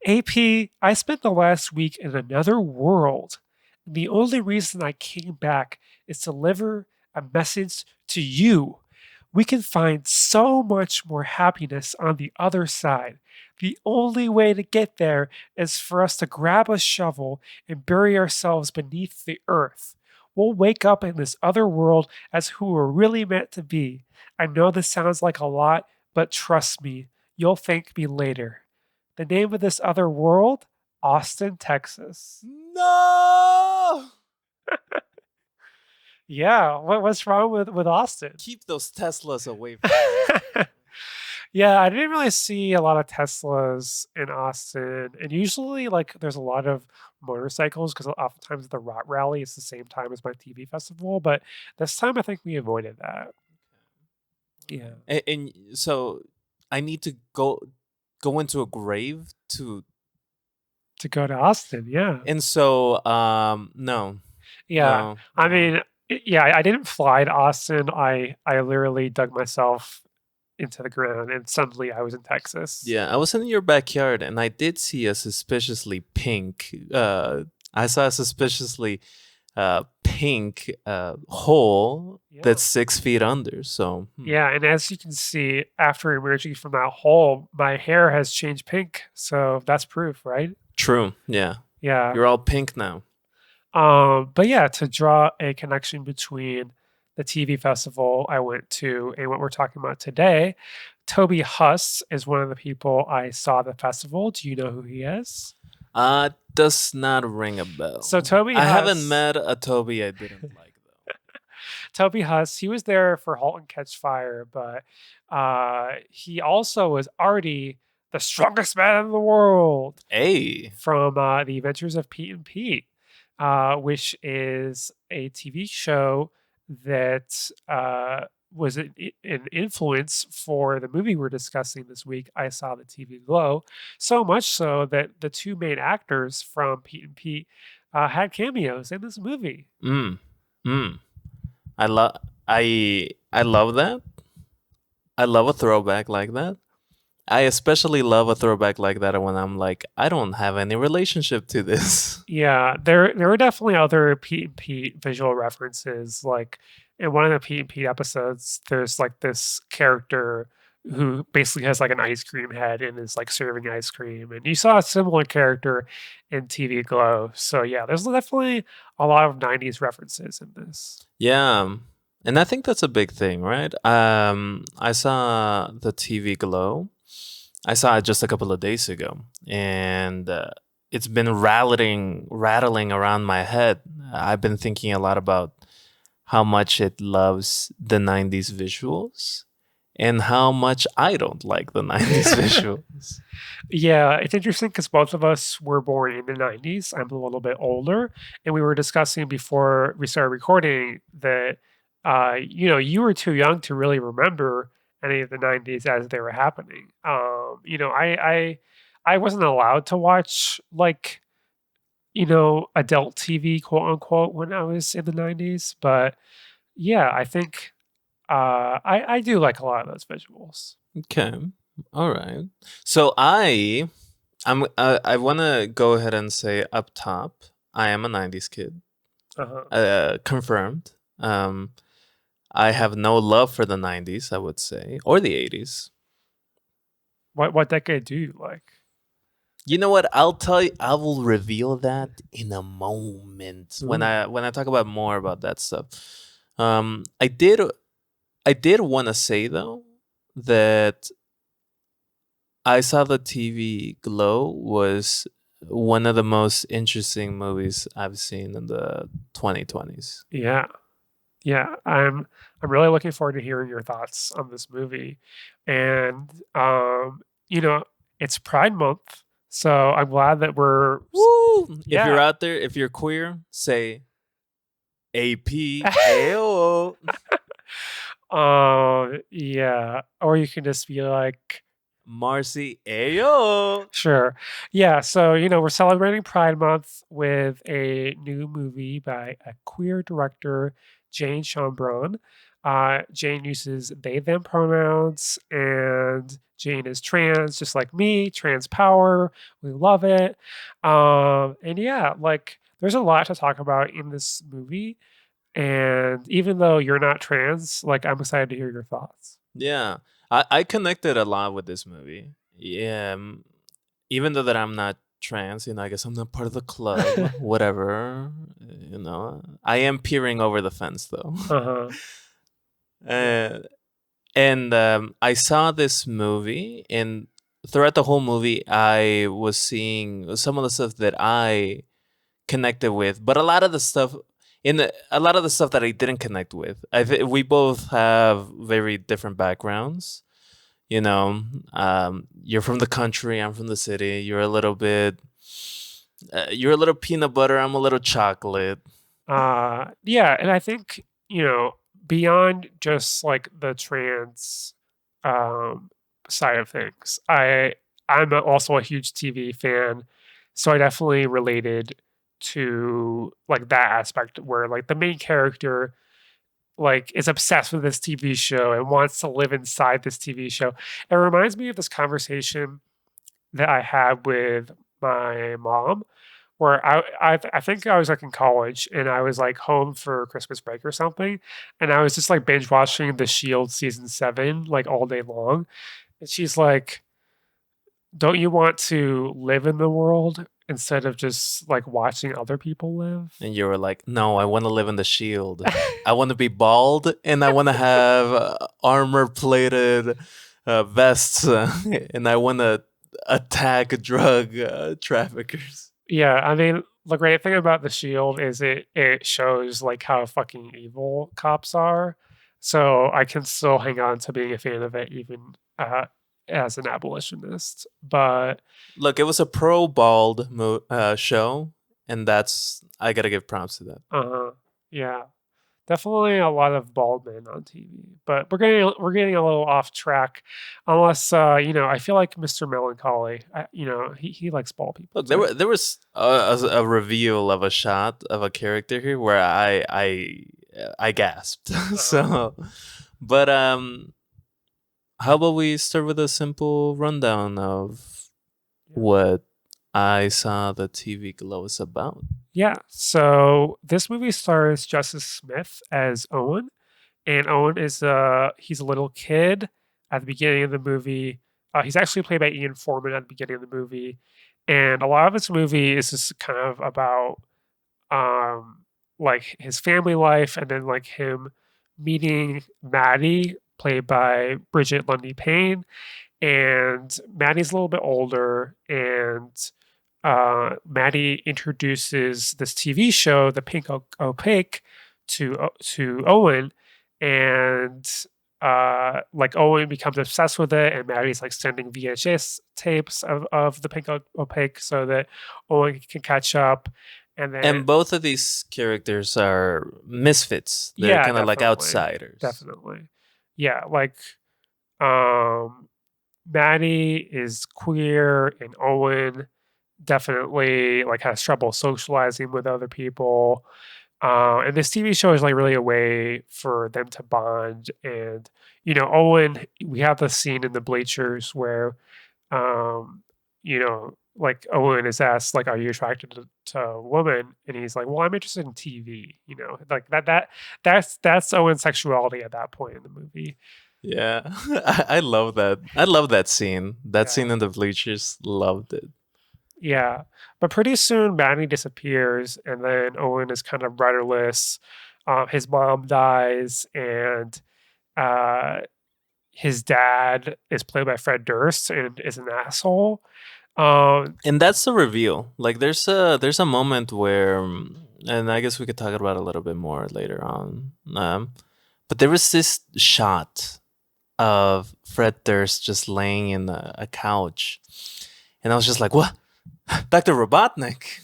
AP, I spent the last week in another world. The only reason I came back is to deliver a message to you. We can find so much more happiness on the other side. The only way to get there is for us to grab a shovel and bury ourselves beneath the earth. We'll wake up in this other world as who we're really meant to be. I know this sounds like a lot, but trust me, you'll thank me later. The name of this other world? Austin, Texas. No! Yeah, what's wrong with Austin? Keep those Teslas away from me. Yeah, I didn't really see a lot of Teslas in Austin, and usually, like, there's a lot of motorcycles because oftentimes the Rot Rally is the same time as my TV festival, but this time I think we avoided that. Yeah. And so I need to go into a grave to. To go to Austin, yeah. And so no. Yeah. No. I mean, yeah, I didn't fly to Austin. I literally dug myself into the ground and suddenly I was in Texas. Yeah, I was in your backyard and I did see a suspiciously pink. I saw a suspiciously pink hole Yeah. that's 6 feet under. So Yeah, and as you can see, after emerging from that hole, my hair has changed pink. So that's proof, right? True. Yeah, Yeah. you're all pink now. But yeah, to draw a connection between the TV festival I went to and what we're talking about today, Toby Huss is one of the people I saw at the festival. Do you know who he is? Does not ring a bell. So Toby I Huss, haven't met a Toby I didn't like though. Toby Huss, he was there for *Halt and Catch Fire*, but he also was already the strongest man in the world Hey. from The Adventures of Pete and Pete, which is a TV show that was an influence for the movie we're discussing this week, I Saw the TV Glow. So much so that the two main actors from Pete and Pete had cameos in this movie. I love that. I love a throwback like that. I especially love a throwback like that when I'm like, I don't have any relationship to this. Yeah, there were definitely other Pete and Pete visual references. Like in one of the Pete and Pete episodes, there's like this character who basically has like an ice cream head and is like serving ice cream. And you saw a similar character in TV Glow. So yeah, there's definitely a lot of 90s references in this. Yeah. And I think that's a big thing, right? I saw the TV Glow. I saw it just a couple of days ago, and it's been rattling around my head. I've been thinking a lot about how much it loves the 90s visuals and how much I don't like the 90s visuals. Yeah, it's interesting because both of us were born in the 90s. I'm a little bit older, and we were discussing before we started recording that you were too young to really remember any of the 90s as they were happening. I wasn't allowed to watch like adult TV, quote unquote, when I was in the 90s, but yeah, I think I do like a lot of those visuals. Okay. All right. So I want to go ahead and say up top, I am a 90s kid. Confirmed. I have no love for the 90s, I would say, or the 80s. What decade do you like? You know what? I'll tell you. I will reveal that in a moment when I talk about more about that stuff. I did want to say though that I Saw the TV Glow was one of the most interesting movies I've seen in the 2020s. Yeah, I'm really looking forward to hearing your thoughts on this movie. And it's Pride Month, so I'm glad that we're Woo! Yeah. If you're out there, if you're queer, say AP AO. Yeah. Or you can just be like Marcy Ayo. Sure. Yeah, so we're celebrating Pride Month with a new movie by a queer director, Jane Schoenbrun. Jane uses they them pronouns, and Jane is trans, just like me. Trans power, we love it. And yeah, like there's a lot to talk about in this movie. And even though you're not trans, like I'm excited to hear your thoughts. Yeah, I connected a lot with this movie. Yeah, even though that I'm not trans, I guess I'm not part of the club. Whatever, I am peering over the fence though. Uh-huh. Yeah. uh, and I saw this movie, and throughout the whole movie, I was seeing some of the stuff that I connected with, but a lot of the stuff that I didn't connect with. We both have very different backgrounds. You're from the country. I'm from the city. You're a little peanut butter. I'm a little chocolate. Yeah, and I think, beyond just like the trans um side of things, I'm also a huge TV fan, so I definitely related to like that aspect where like the main character like is obsessed with this TV show and wants to live inside this TV show. It reminds me of this conversation that I had with my mom where I think I was like in college and I was like home for Christmas break or something, and I was just like binge watching The Shield season 7 like all day long. And she's like, "Don't you want to live in the world instead of just like watching other people live?" And you were like, no, I want to live in the shield. I want to be bald, and I want to have armor plated vests, and I want to attack drug traffickers. Yeah, I mean, the great thing about The Shield is it shows like how fucking evil cops are. So I can still hang on to being a fan of it even as an abolitionist. But Look, it was a pro bald show, and I gotta give props to that. yeah, definitely a lot of bald men on TV. But we're getting a little off track, unless I feel like Mr. Melancholy. He likes bald people Look, too. there was a reveal of a shot of a character here where I gasped. So, but how about we start with a simple rundown of what I saw the TV Glow is about? Yeah, so this movie stars Justice Smith as Owen, and Owen is he's a little kid at the beginning of the movie. He's actually played by Ian Foreman at the beginning of the movie, and a lot of this movie is just kind of about um like his family life, and then like him meeting Maddie, played by Bridget Lundy Payne, and Maddie's a little bit older, and Maddie introduces this TV show, The Pink Opaque, to Owen, and like Owen becomes obsessed with it, and Maddie's like sending VHS tapes of The Pink Opaque so that Owen can catch up, and then And both of these characters are misfits. They're yeah, kind of like definitely, outsiders. definitely, yeah, like um Maddie is queer, and Owen definitely like has trouble socializing with other people. And this TV show is like really a way for them to bond. And Owen, we have the scene in the bleachers where like Owen is asked like, "Are you attracted to a woman?" And he's like, "Well, I'm interested in TV." Like that's Owen's sexuality at that point in the movie. Yeah, I love that. I love that scene. That Yeah. scene in the bleachers, loved it. Yeah, but pretty soon Manny disappears, and then Owen is kind of rudderless. His mom dies, and uh, his dad is played by Fred Durst and is an asshole. And that's the reveal. Like there's a moment where, and I guess we could talk about it a little bit more later on. But there was this shot of Fred Durst just laying in a couch, and I was just like, "What, Dr. Robotnik?"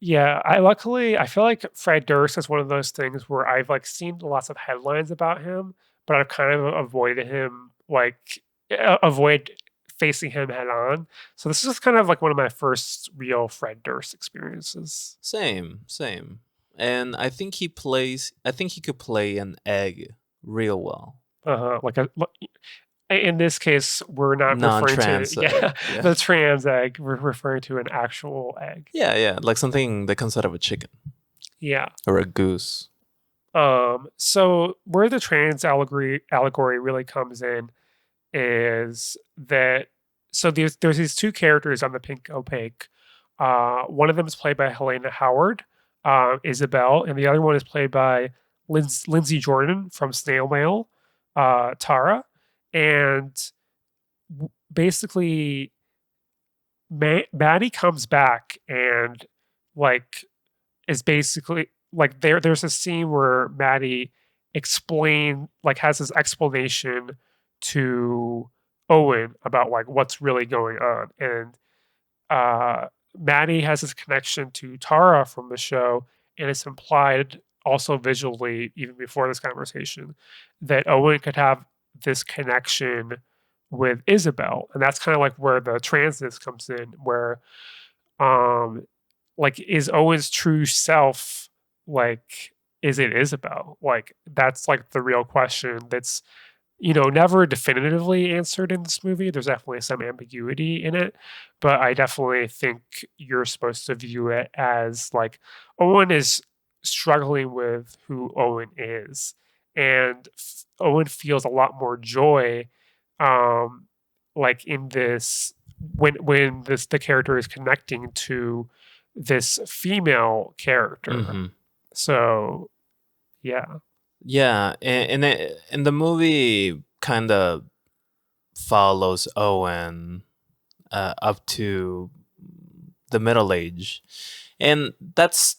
Yeah, I feel like Fred Durst is one of those things where I've like seen lots of headlines about him, but I've kind of avoided him, like avoid facing him head on. So this is kind of like one of my first real Fred Durst experiences. Same, same. And I think he plays. I think he could play an egg real well. Like in this case, we're not referring to Non-trans egg. Yeah. the trans egg. We're referring to an actual egg. Yeah, yeah, like something that comes out of a chicken Yeah. or a goose. So where the trans allegory really comes in is that there's these two characters on the Pink Opaque. One of them is played by Helena Howard, Isabel, and the other one is played by Lindsay Jordan from Snail Mail, Tara. And basically, Maddie comes back and like is basically like there's a scene where Maddie has this explanation to Owen about like what's really going on. And Maddie has this connection to Tara from the show, and it's implied also visually, even before this conversation, that Owen could have this connection with Isabel. And that's kind of like where the transness comes in, where um like is Owen's true self like is it Isabel? Like that's like the real question that's never definitively answered in this movie. There's definitely some ambiguity in it, but I definitely think you're supposed to view it as like Owen is struggling with who Owen is, and Owen feels a lot more joy, um, like in this when the character is connecting to this female character. Mm-hmm. So, yeah. Yeah, and the movie kind of follows Owen up to the middle age, and that's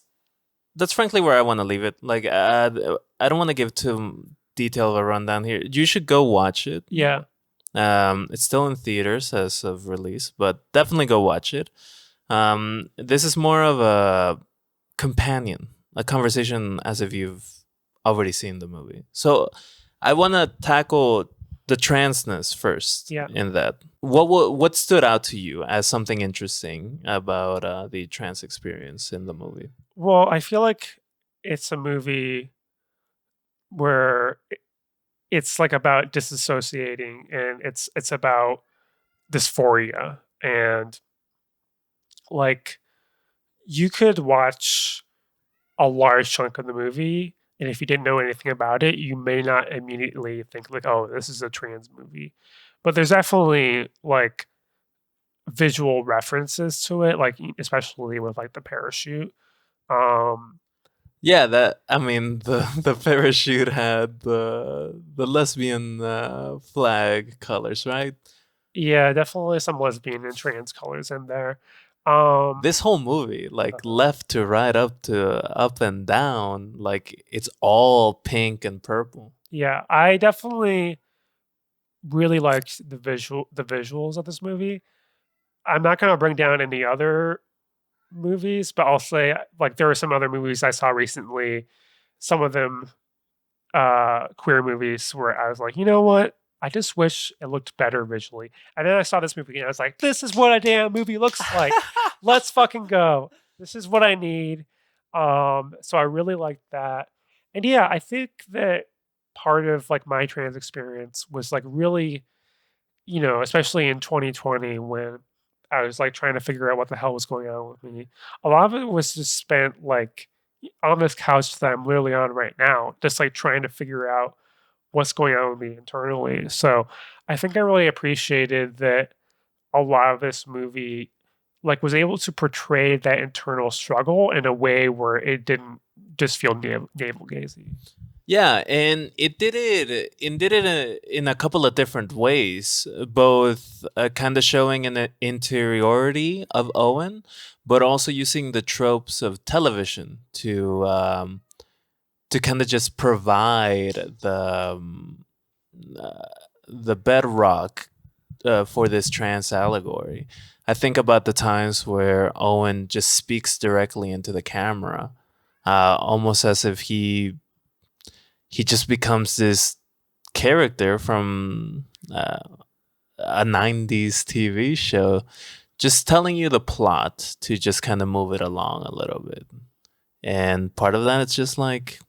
frankly where I want to leave it. Like, I don't want to give too detailed of a rundown here. You should go watch it. Yeah. It's still in theaters as of release, but definitely go watch it. This is more of a companion, a conversation as if you've already seen the movie. So I want to tackle the transness first. Yeah. In that, what stood out to you as something interesting about the trans experience in the movie? Well, I feel like it's a movie where it's like about disassociating, and it's about dysphoria, and like you could watch a large chunk of the movie, and if you didn't know anything about it, you may not immediately think like, oh, this is a trans movie. But there's definitely like visual references to it, like especially with like the parachute. Yeah, that I mean the parachute had the lesbian flag colors, right? Yeah, definitely some lesbian and trans colors in there. This whole movie, like left to right, up to up and down, like it's all pink and purple. Yeah, I definitely really liked the visuals of this movie. I'm not gonna bring down any other movies, but I'll say like there are some other movies I saw recently, some of them queer movies where I was like, you know what? I just wish it looked better visually. And then I saw this movie and I was like, this is what a damn movie looks like. Let's fucking go. This is what I need. So I really liked that. And yeah, I think that part of like my trans experience was like really, especially in 2020 when I was like trying to figure out what the hell was going on with me. A lot of it was just spent like on this couch that I'm literally on right now, just like trying to figure out what's going on with me internally. So I think I really appreciated that a lot of this movie like was able to portray that internal struggle in a way where it didn't just feel navel gazing. Yeah, and it did it in a couple of different ways, both kind of showing an interiority of Owen, but also using the tropes of television to kind of just provide the bedrock for this trans allegory. I think about the times where Owen just speaks directly into the camera, almost as if he just becomes this character from a 90s TV show, just telling you the plot to just kind of move it along a little bit. And part of that, it's just like,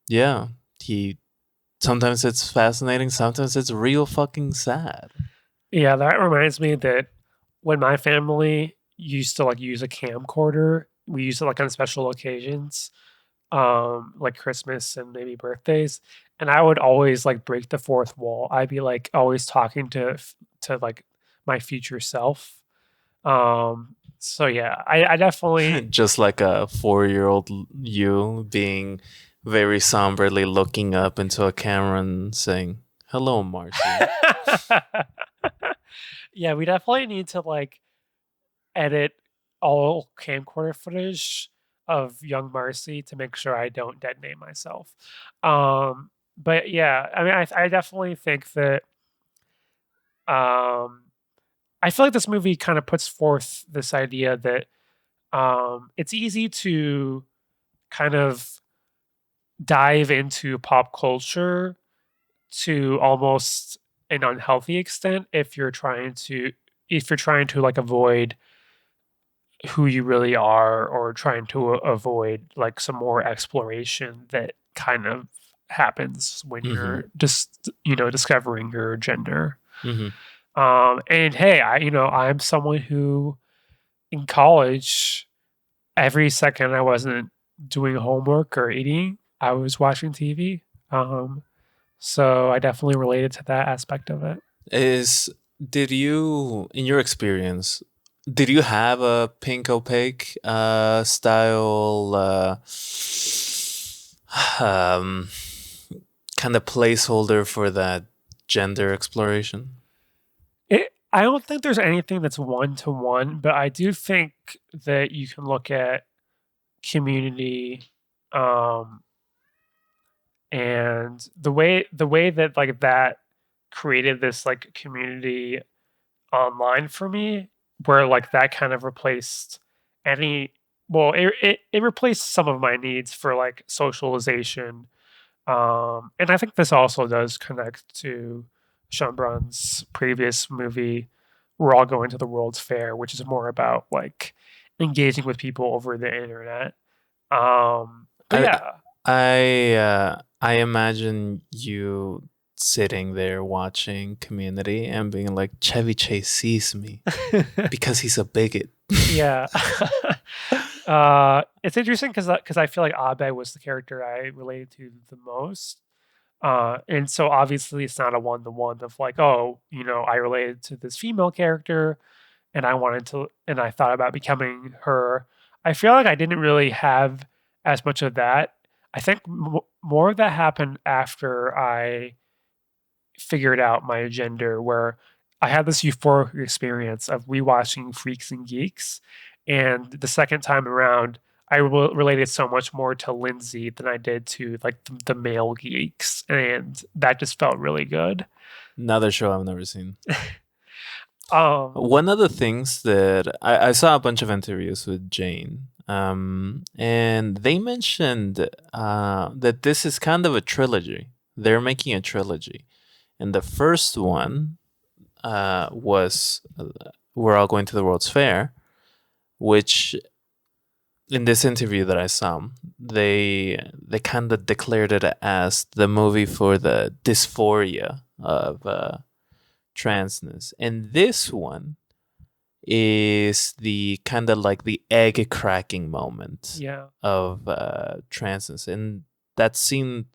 yeah, he Sometimes it's fascinating, sometimes it's real fucking sad. Yeah, that reminds me that when my family used to like use a camcorder, we used it like on special occasions, like Christmas and maybe birthdays, and I would always like break the fourth wall. I'd be like always talking to like my future self. So yeah, I definitely Just like a 4-year old you being very somberly looking up into a camera and saying, "Hello, Marcy." yeah, we definitely need to like edit all camcorder footage of young Marcy to make sure I don't detonate myself. But yeah, I mean, I definitely think that um, I feel like this movie kind of puts forth this idea that it's easy to kind of dive into pop culture to almost an unhealthy extent if you're trying to like avoid who you really are or trying to avoid like some more exploration that kind of happens when Hmm. you're just discovering your gender. Hmm. And hey, I'm someone who in college every second I wasn't doing homework or eating, I was watching TV. So I definitely related to that aspect of it. Is did you, in your experience, did you have a pink opaque style um kind of placeholder for that gender exploration? I don't think there's anything that's one to one, but I do think that you can look at Community, um, and the way that like that created this like community online for me, where like that kind of replaced any well, it replaced some of my needs for like socialization. And I think this also does connect to Schönbrun's previous movie, We're All Going to the World's Fair, which is more about like engaging with people over the internet. But I yeah. I imagine you sitting there watching Community and being like, Chevy Chase sees me because he's a bigot. Yeah. It's interesting because I feel like Abe was the character I related to the most. And so obviously it's not a one to one of like, oh, I related to this female character and I thought about becoming her. I feel like I didn't really have as much of that. I think more of that happened after I figured out my gender, where I had this euphoric experience of rewatching Freaks and Geeks, and the second time around, I related so much more to Lindsay than I did to like the male geeks, and that just felt really good. Another show I've never seen. Um, One of the things that I saw a bunch of interviews with Jane, and they mentioned that this is kind of a trilogy. They're making a trilogy. And the first one was We're All Going to the World's Fair, which in this interview that I saw, they kind of declared it as the movie for the dysphoria of transness. And this one is the kind of like the egg cracking moment yeah. of transness. And that seemed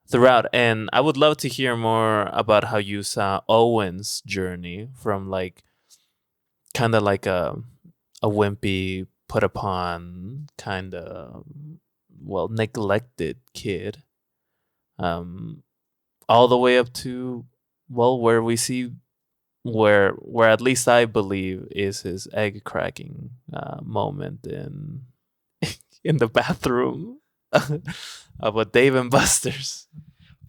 throughout. And I would love to hear more about how you saw Owen's journey from like kind of like a wimpy, put upon, kind of well neglected kid, um, all the way up to well where we see where at least I believe is his egg cracking moment in the bathroom of a Dave and Buster's.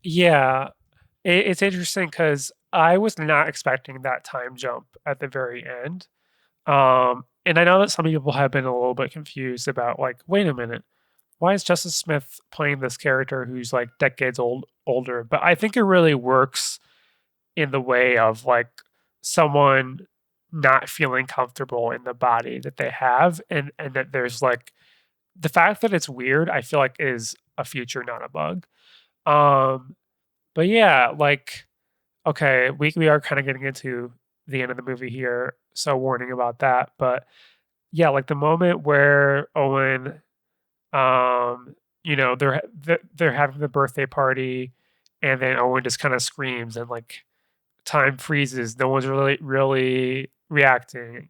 Yeah, it's interesting because I was not expecting that time jump at the very end. And I know that some people have been a little bit confused about like, wait a minute, why is Justice Smith playing this character who's like decades older? But I think it really works in the way of like someone not feeling comfortable in the body that they have, and that there's like the fact that it's weird, I feel like is a feature, not a bug. Um, but yeah, like okay, we are kind of getting into the end of the movie here, so warning about that. But yeah, like the moment where Owen, they're having the birthday party, and then Owen just kind of screams, and like time freezes. No one's really reacting.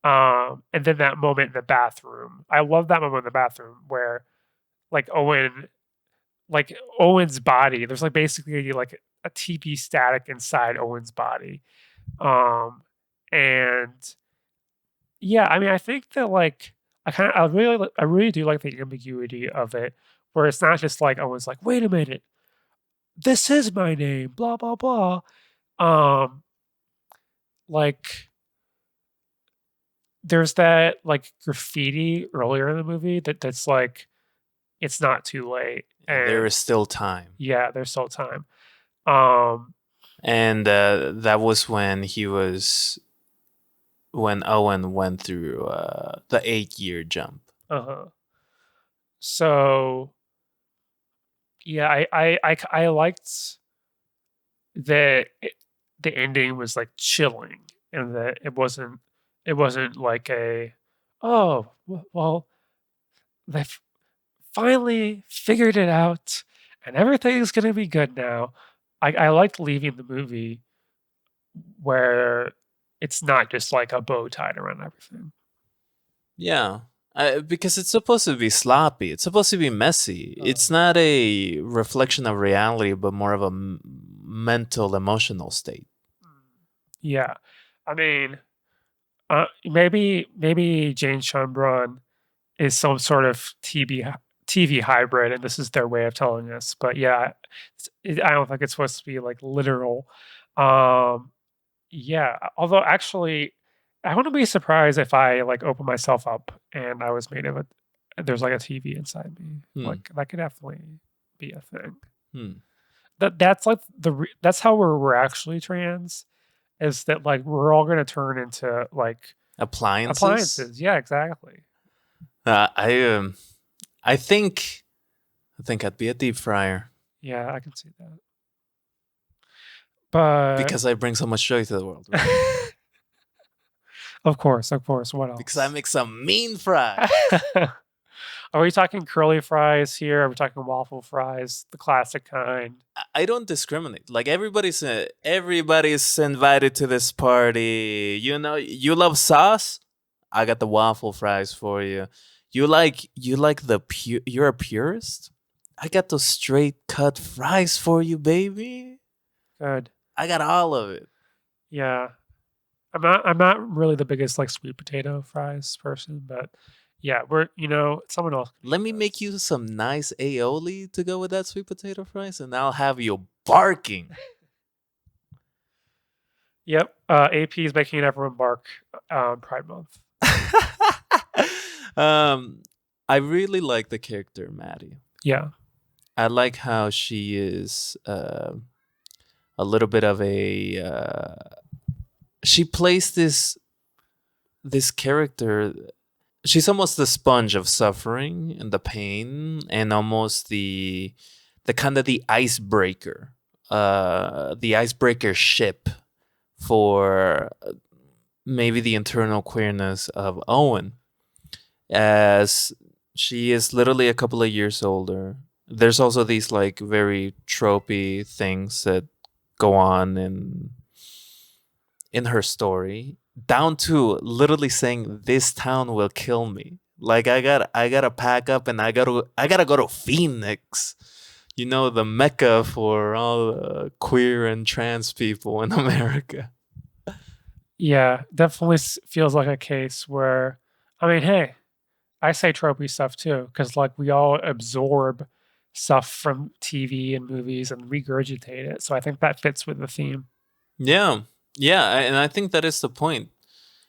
And then that moment in the bathroom. I love that moment in the bathroom where like Owen's body, there's like basically like a TP static inside Owen's body. Um and yeah, I mean I think that like I really do like the ambiguity of it where it's not just like Owen's like, wait a minute, this is my name, blah blah blah. Um like there's that like graffiti earlier in the movie that's like it's not too late. There And is still time. yeah, there's still time. Um And that was when Owen went through the 8-year jump. uh-huh. So yeah, I liked that the ending was like chilling and that it wasn't like a oh well they've finally figured it out and everything's gonna be good now. I liked leaving the movie where it's not just like a bow tied around everything. Yeah. Because it's supposed to be sloppy. It's supposed to be messy. It's Uh, not a reflection of reality, but more of a mental, emotional state. yeah, I mean, maybe Jane Schoenbrun is some sort of TV hybrid, and this is their way of telling us. But yeah, I don't think it's supposed to be like literal. Um, yeah, although actually, I wouldn't be surprised if I like open myself up and I was made of it. There's like a TV inside me. Hmm. Like that could definitely be a thing. Hmm. That's like that's how we're actually trans. Is that like we're all gonna turn into like Appliances? appliances? Yeah, exactly. Uh, I um, I think I'd be a deep fryer Yeah, I can see that. But because I bring so much joy to the world, right? of course, of course. What Because I else? make some mean fries. Are we talking curly fries here? Are we talking waffle fries, the classic kind? I don't discriminate. Like everybody's invited to this party. You know, you love sauce? I got the waffle fries for you. You like the pure. You're a purist. I got those straight cut fries for you, baby. Good. I got all of it. Yeah. I'm not really the biggest like sweet potato fries person, but yeah, someone else can Let eat me make those. you some nice aioli to go with that sweet potato fries, and I'll have you barking. Yep. AP is making everyone bark Pride Month. um, I really like the character Maddie. Yeah. I like how she is a little bit of a. She plays this character. She's almost the sponge of suffering and the pain, and almost the kind of the icebreaker ship for maybe the internal queerness of Owen, as she is literally a couple of years older. There's also these like very tropey things that go on in her story, down to literally saying this town will kill me. Like I gotta pack up and I gotta go to Phoenix. You know, the mecca for all the queer and trans people in America. Yeah, definitely feels like a case where, I mean, hey, I say tropey stuff too, because like we all absorb stuff from TV and movies and regurgitate it. So I think that fits with the theme. Yeah. Yeah, and I think that is the point.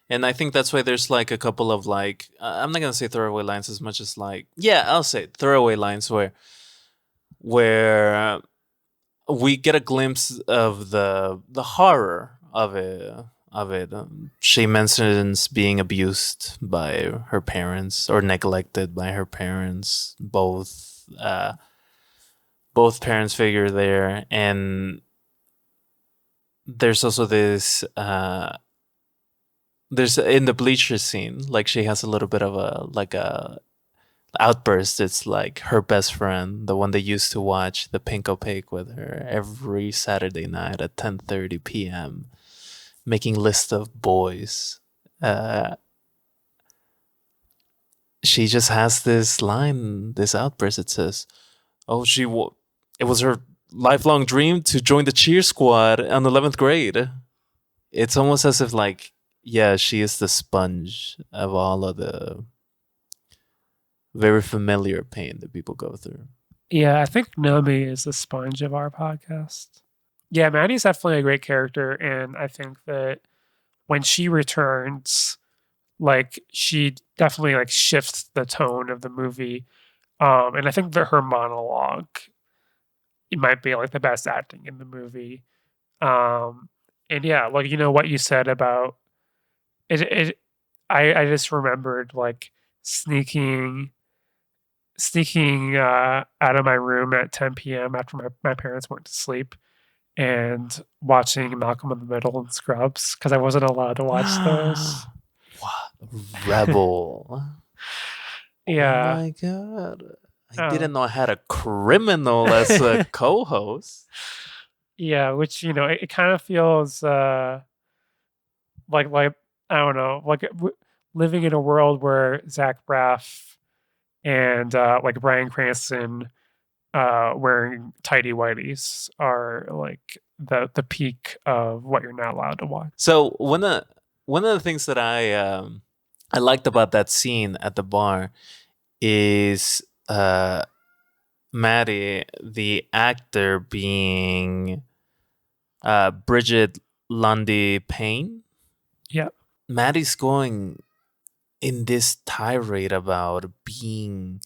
And I think that's why there's like a couple of like I'm not gonna say throwaway lines as much as like yeah I'll say throwaway lines where we get a glimpse of the horror of it. She mentions being abused by her parents or neglected by her parents, both both parents figure there, and there's also this there's in the bleacher scene, like she has a little bit of a outburst. It's like her best friend, the one that used to watch the Pink Opaque with her every Saturday night at 10:30 p.m., making list of boys. She just has this line, this outburst. It says, "Oh, it was her lifelong dream to join the cheer squad in 11th grade." It's almost as if like, yeah, she is the sponge of all of the very familiar pain that people go through. Yeah, I think Nomi is the sponge of our podcast. Yeah, Maddie's definitely a great character, and I think that when she returns, like she definitely like shifts the tone of the movie. And I think that her monologue, it might be like the best acting in the movie. And yeah, like what you said about it. I just remembered like sneaking out of my room at 10 p.m. after my parents went to sleep and watching Malcolm in the Middle and Scrubs because I wasn't allowed to watch those. What? Rebel. Oh Yeah. my god. I didn't know I had a criminal as a co-host. Yeah, which it kind of feels like I don't know, like living in a world where Zach Braff and like Bryan Cranston wearing tidy whities are like the peak of what you're not allowed to watch. So one of the things that I liked about that scene at the bar is Maddy, the actor, being Bridget Lundy Payne. Yeah. Maddy's going in this tirade about being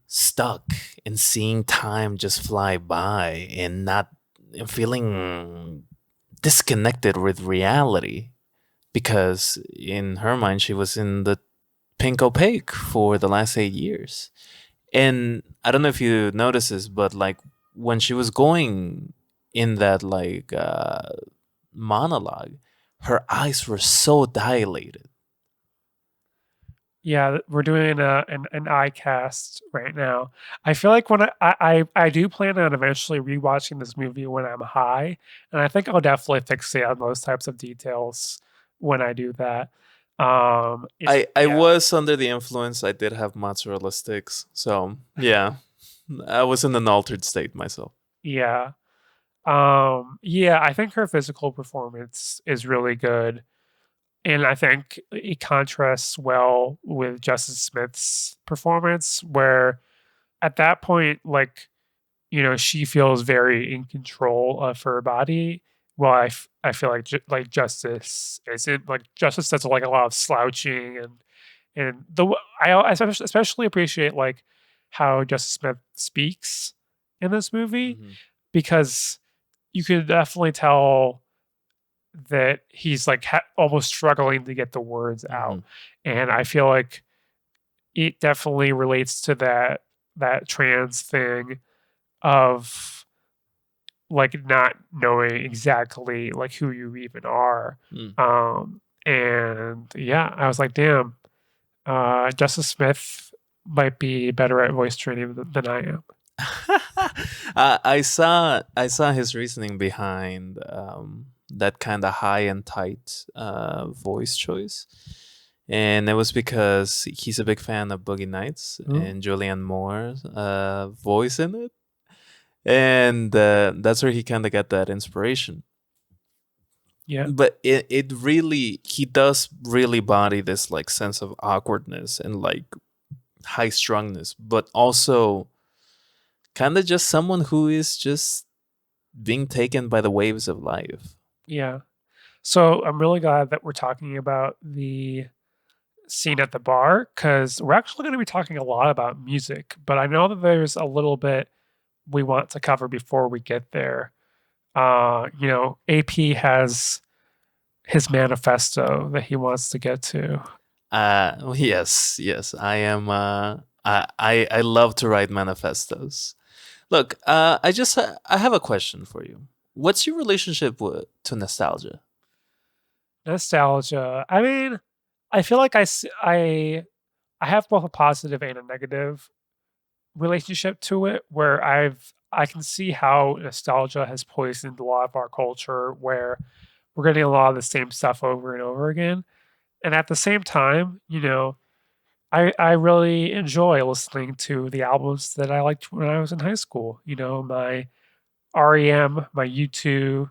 stuck and seeing time just fly by and not feeling disconnected with reality, because in her mind she was in the Pink Opaque for the last 8 years. And I don't know if you notice this, but like when she was going in that like monologue, her eyes were so dilated. Yeah, we're doing an eye cast right now. I feel like when I do plan on eventually rewatching this movie when I'm high, and I think I'll definitely fixate on those types of details when I do that. I was under the influence. I did have mozzarella sticks, so yeah, I was in an altered state myself. Yeah. Yeah, I think her physical performance is really good. And I think it contrasts well with Justice Smith's performance, where at that point, like, she feels very in control of her body. Well, I feel like like Justice isn't. Like Justice does like a lot of slouching, and I especially appreciate like how Justice Smith speaks in this movie because you could definitely tell that he's like almost struggling to get the words out, and I feel like it definitely relates to that trans thing of like not knowing exactly like who you even are. And yeah, I was like, damn, Justice Smith might be better at voice training than I am. I saw his reasoning behind that kind of high and tight voice choice, and it was because he's a big fan of Boogie Nights and Julianne Moore's voice in it, and that's where he kind of got that inspiration. Yeah, but it really, he does really body this like sense of awkwardness and like high strongness, but also kind of just someone who is just being taken by the waves of life. Yeah. So I'm really glad that we're talking about the scene at the bar because we're actually going to be talking a lot about music, but I know that there's a little bit we want to cover before we get there. AP has his manifesto that he wants to get to. Yes, I am. I love to write manifestos. Look, I have a question for you. What's your relationship to nostalgia? Nostalgia. I mean, I feel like I have both a positive and a negative relationship to it where I can see how nostalgia has poisoned a lot of our culture where we're getting a lot of the same stuff over and over again. And at the same time, I really enjoy listening to the albums that I liked when I was in high school. My REM, my U2,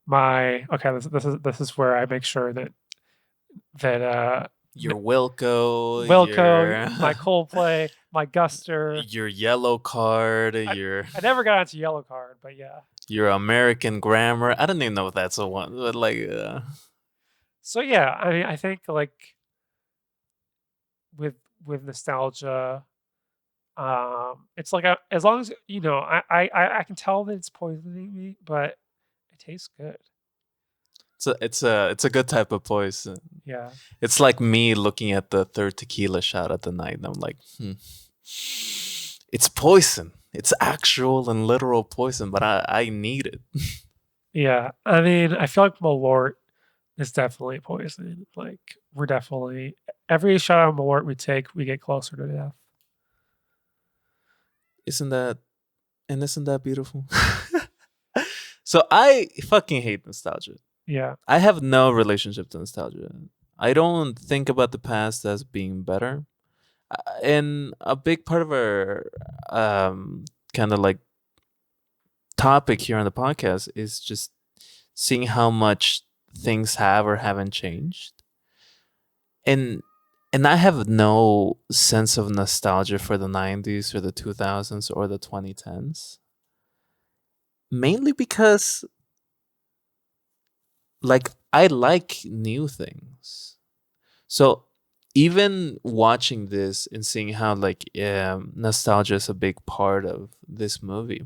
my okay, this is where I make sure that Your Wilco, Wilco, my Coldplay, my Guster. your yellow card, I I never got onto Yellow Card, but yeah. your American grammar. I don't even know if that's a one, but So yeah, I mean, I think like with with nostalgia, it's like as long as I can tell that it's poisoning me, but it tastes good. it's a good type of poison. Yeah, It's like me looking at the third tequila shot at the night, and I'm like, it's poison. It's actual and literal poison, but I need it. yeah. I mean, I feel like Malort is definitely poison. Like we're definitely every shot of Malort we take, we get closer to death. Isn't that and isn't that beautiful? So I fucking hate nostalgia. Yeah, I have no relationship to nostalgia. I don't think about the past as being better. And a big part of our kind of like topic here on the podcast is just seeing how much things have or haven't changed. And I have no sense of nostalgia for the 90s or the 2000s or the 2010s. Mainly because like I like new things. So even watching this and seeing how like nostalgia is a big part of this movie,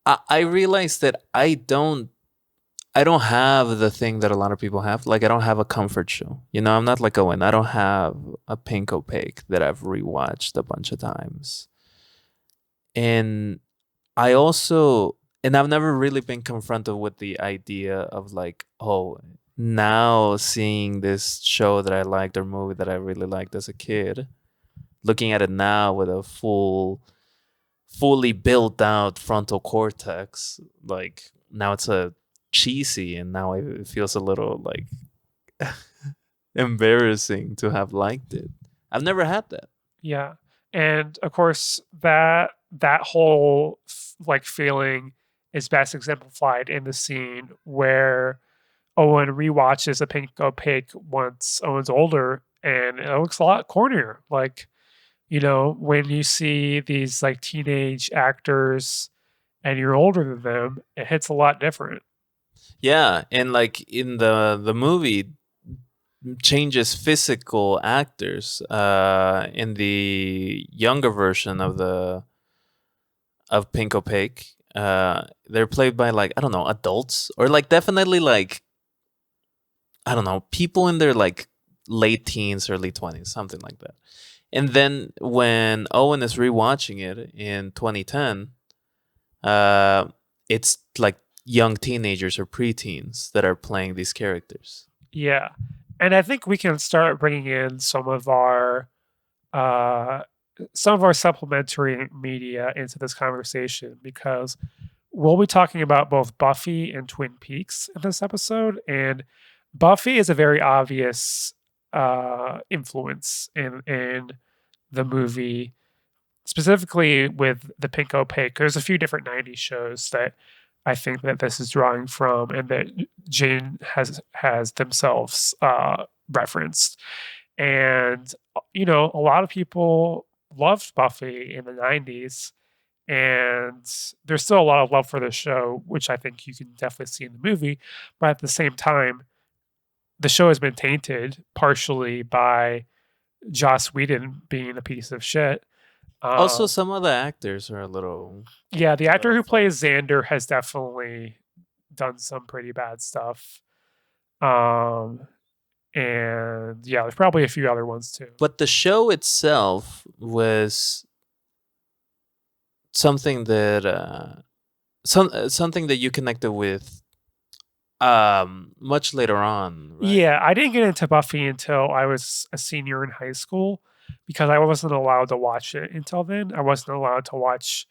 I realized that I don't have the thing that a lot of people have. Like I don't have a comfort show. I'm not like Owen. I don't have a Pink Opaque that I've rewatched a bunch of times. And I also and I've never really been confronted with the idea of like, oh, now seeing this show that I liked or movie that I really liked as a kid, looking at it now with a fully built out frontal cortex, like now it's a cheesy and now it feels a little like embarrassing to have liked it. I've never had that. yeah, and of course that whole like feeling is best exemplified in the scene where Owen rewatches A Pink Opaque once Owen's older, and it looks a lot cornier. Like, when you see these like teenage actors and you're older than them, it hits a lot different. Yeah, and like in the movie changes physical actors in the younger version of Pink Opaque. They're played by like I don't know adults or like definitely like I don't know people in their like late teens, early 20s, something like that. And then when Owen is rewatching it in 2010, uh, it's like young teenagers or preteens that are playing these characters. Yeah. And I think we can start bringing in uh, some of our supplementary media into this conversation because we'll be talking about both Buffy and Twin Peaks in this episode. And Buffy is a very obvious influence in the movie, specifically with the Pink Opaque. There's a few different 90s shows that I think that this is drawing from and that Jane has themselves referenced. And a lot of people loved Buffy in the 90s, and there's still a lot of love for the show, which I think you can definitely see in the movie. But at the same time, the show has been tainted partially by Joss Whedon being a piece of shit. Also, Um, some of the actors are a little yeah, the a actor little who funny. plays Xander has definitely done some pretty bad stuff. Um, and yeah, there's probably a few other ones too. But the show itself was something that something that you connected with much later on, right? Yeah, I didn't get into Buffy until I was a senior in high school because I wasn't allowed to watch it until then. I wasn't allowed to watch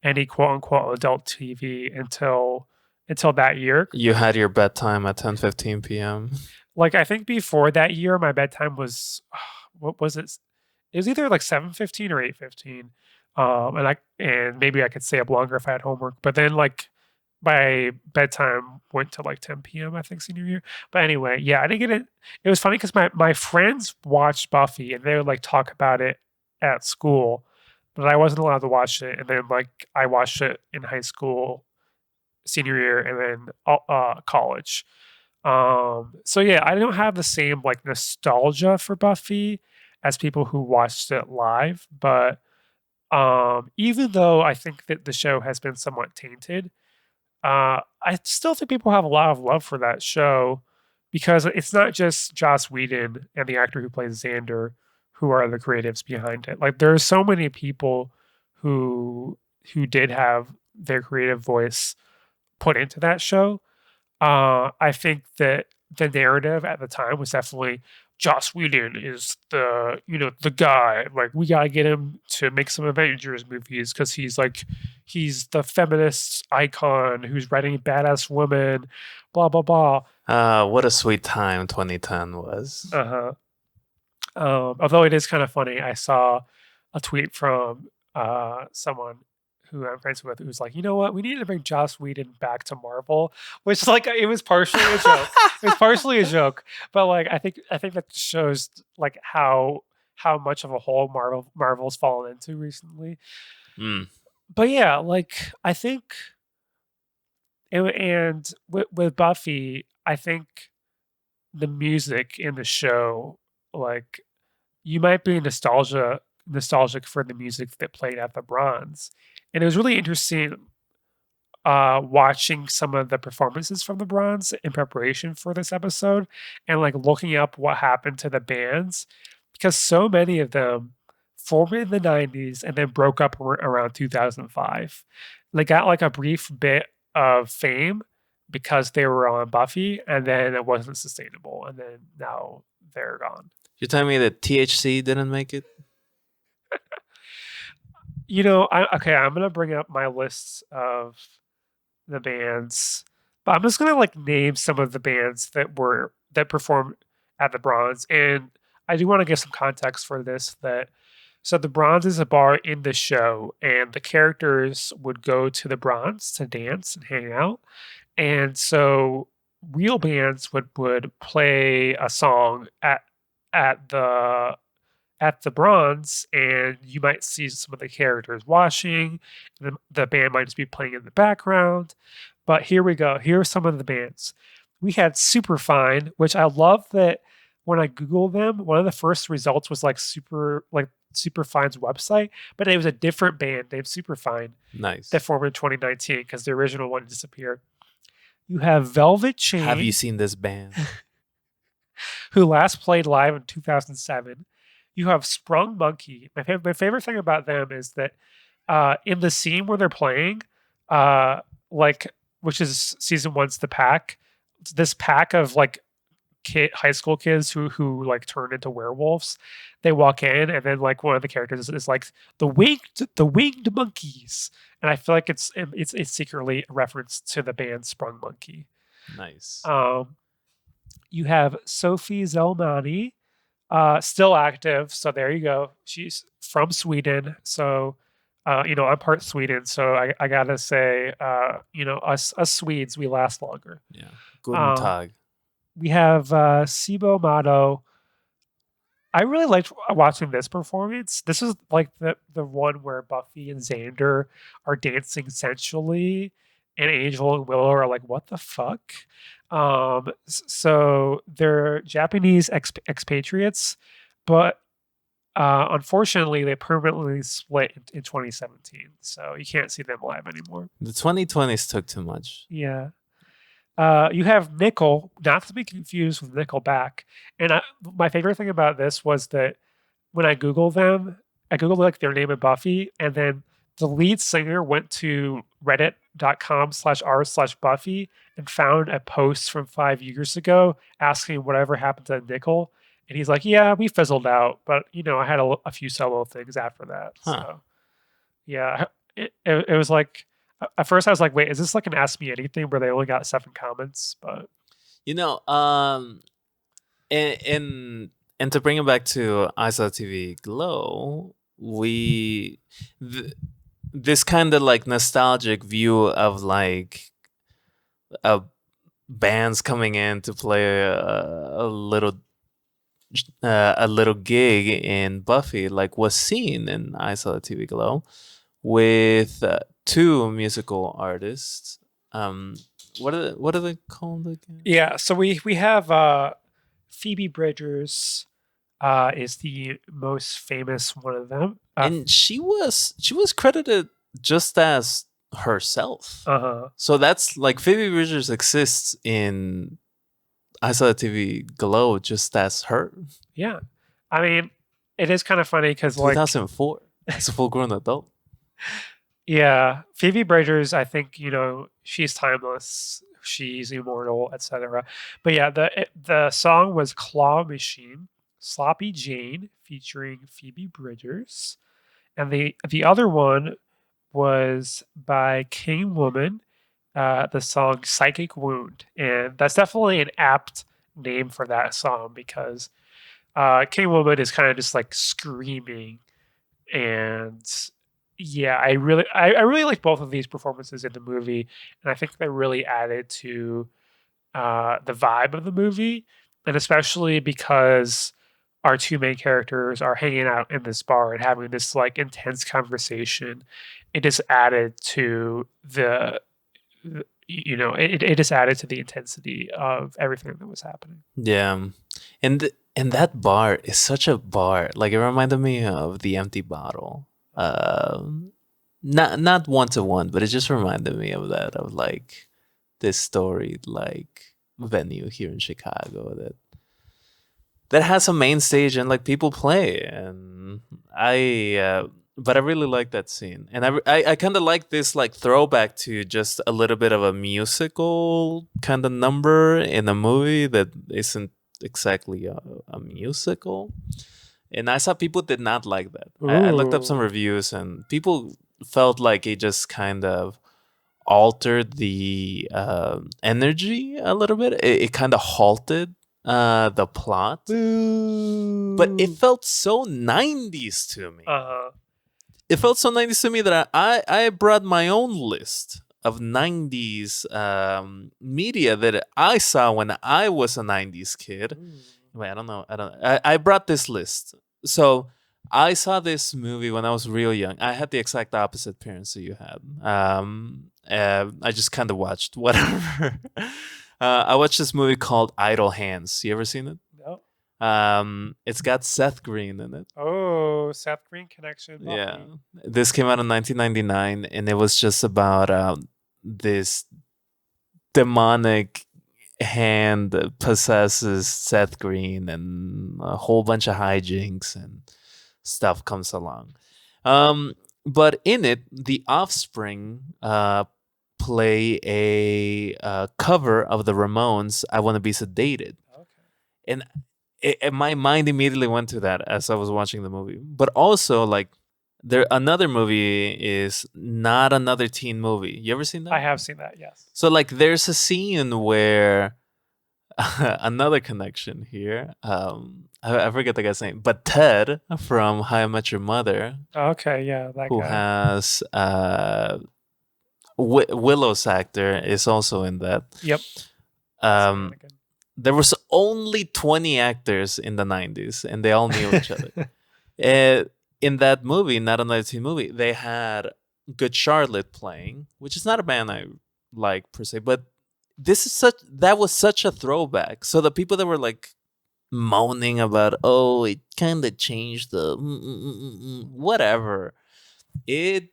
any quote unquote adult TV until that year. You had your bedtime at 10:15 p.m. Like I think before that year, my bedtime was what was it? It was either like 7:15 or 8:15. And maybe I could stay up longer if I had homework. But then like my bedtime went to like 10 p.m. I think senior year. But anyway, yeah, I didn't get it. It was funny because my friends watched Buffy and they would like talk about it at school, but I wasn't allowed to watch it. And then like I watched it in high school, senior year, and then college. So yeah, I don't have the same like nostalgia for Buffy as people who watched it live, but even though I think that the show has been somewhat tainted, I still think people have a lot of love for that show because it's not just Joss Whedon and the actor who plays Xander who are the creatives behind it. Like there's so many people who did have their creative voice put into that show. I think that the narrative at the time was definitely Joss Whedon is the guy. Like we gotta get him to make some Avengers movies because he's the feminist icon who's writing badass women, blah blah blah. What a sweet time 2010 was. Uh-huh. Although it is kind of funny, I saw a tweet from someone who I'm friends with who's like, you know what, we need to bring Joss Whedon back to Marvel, which is like it was partially a joke. It was partially a joke, but like I think that shows like how much of a hole Marvel's fallen into recently. Mm. But yeah, like I think, and with Buffy, I think the music in the show, like you might be nostalgic for the music that played at the Bronze, and it was really interesting watching some of the performances from the Bronze in preparation for this episode, and like looking up what happened to the bands because so many of them formed in the 90s and then broke up around 2005. They got like a brief bit of fame because they were on Buffy, and then it wasn't sustainable, and then now they're gone. You're telling me that THC didn't make it? I'm gonna bring up my lists of the bands, but I'm just gonna like name some of the bands that performed at the Bronze, and I do want to give some context for this. So the Bronze is a bar in the show, and the characters would go to the Bronze to dance and hang out, and so real bands would play a song at the at the Bronze, and you might see some of the characters washing. The band might just be playing in the background. But here we go. Here are some of the bands. We had Superfine, which I love that when I Googled them, one of the first results was like Superfine's website, but it was a different band named Superfine Nice. that formed in 2019 because the original one disappeared. You have Velvet Chain. Have you seen this band? Who last played live in 2007. You have Sprung Monkey. My favorite thing about them is that in the scene where they're playing, which is season one's The Pack, this pack of like high school kids who like turn into werewolves, they walk in, and then like one of the characters is like the winged monkeys, and I feel like it's secretly a reference to the band Sprung Monkey. Nice. You have Sophie Zelmani, still active. So there you go. She's from Sweden. So, I'm part Sweden. So I gotta say, us Swedes, we last longer. Yeah. Guten Tag. We have Sibo Mato. I really liked watching this performance. This is like the one where Buffy and Xander are dancing sensually, and Angel and Willow are like, "What the fuck?" So they're Japanese expatriates, but unfortunately, they permanently split in 2017. So you can't see them live anymore. The 2020s took too much. Yeah. You have Nickel, not to be confused with Nickelback. And my favorite thing about this was that when I Googled them, I Googled like their name in Buffy, and then The lead singer went to reddit.com/r/Buffy and found a post from 5 years ago asking whatever happened to Nickel. And he's like, yeah, we fizzled out, but I had a few solo things after that. Huh. So yeah, it was like at first I was like, wait, is this like an Ask Me Anything where they only got 7 comments? But You know, and to bring it back to ISOTV Glow, this kind of like nostalgic view of like bands coming in to play a little gig in Buffy like was seen in ISOTV Glow with 2 musical artists. What are they called again? yeah, so we have Phoebe Bridgers is the most famous one of them. And she was credited just as herself. So that's like Phoebe Bridgers exists in I Saw TV Glow just as her. Yeah, I mean, it is kind of funny because like 2004, as a full grown adult. Yeah, Phoebe Bridgers, I think she's timeless, she's immortal, etc. But yeah, the song was Claw Machine, Sloppy Jane, featuring Phoebe Bridgers, and the other one was by King Woman, the song Psychic Wound, and that's definitely an apt name for that song because King Woman is kind of just like screaming, and yeah, I really like both of these performances in the movie, and I think they really added to the vibe of the movie, and especially because our 2 main characters are hanging out in this bar and having this like intense conversation. It just added to it just added to the intensity of everything that was happening. Yeah, and that bar is such a bar. Like it reminded me of The Empty Bottle. Not 1-to-1, but it just reminded me of that, of like this storied like venue here in Chicago that has a main stage and like people play, and but I really like that scene, and I kind of like this like throwback to just a little bit of a musical kind of number in a movie that isn't exactly a musical. And I saw people did not like that. I looked up some reviews, and people felt like it just kind of altered the energy a little bit. It kind of halted the plot. But it felt so 90s to me. It felt so 90s to me that I brought my own list of 90s media that I saw when I was a 90s kid. Wait, I don't know. I brought this list. So I saw this movie when I was real young. I had the exact opposite parents that you had. I just kind of watched whatever. I watched this movie called Idle Hands. You ever seen it? No. It's got Seth Green in it. Oh, Seth Green connection. Buffy. Yeah. This came out in 1999, and it was just about this demonic hand possesses Seth Green, and a whole bunch of hijinks and stuff comes along. But in it, the Offspring play a cover of the Ramones' "I Want to Be Sedated," and my mind immediately went to that as I was watching the movie. But also, like, another movie is Not Another Teen Movie. You ever seen that? I have seen that, yes. So, like, there's a scene where another connection here. I forget the guy's name, but Ted from How I Met Your Mother. Okay, yeah, that who guy. has Willow's actor is also in that. Yep. There was only 20 actors in the 90s, and they all knew each other. In that movie, Not Another Teen Movie, they had Good Charlotte playing, which is not a band I like per se, but that was such a throwback. So the people that were like moaning about, oh, it kind of changed the whatever, it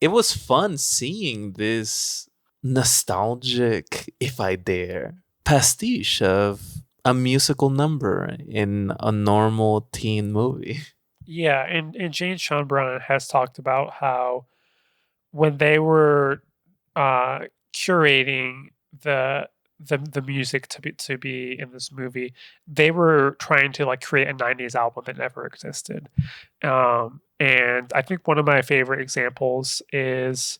was fun seeing this nostalgic, if I dare, pastiche of a musical number in a normal teen movie. Yeah, and Jane Schoenbrun has talked about how when they were uh, curating the the music to be in this movie, they were trying to like create a '90s album that never existed. And I think one of my favorite examples is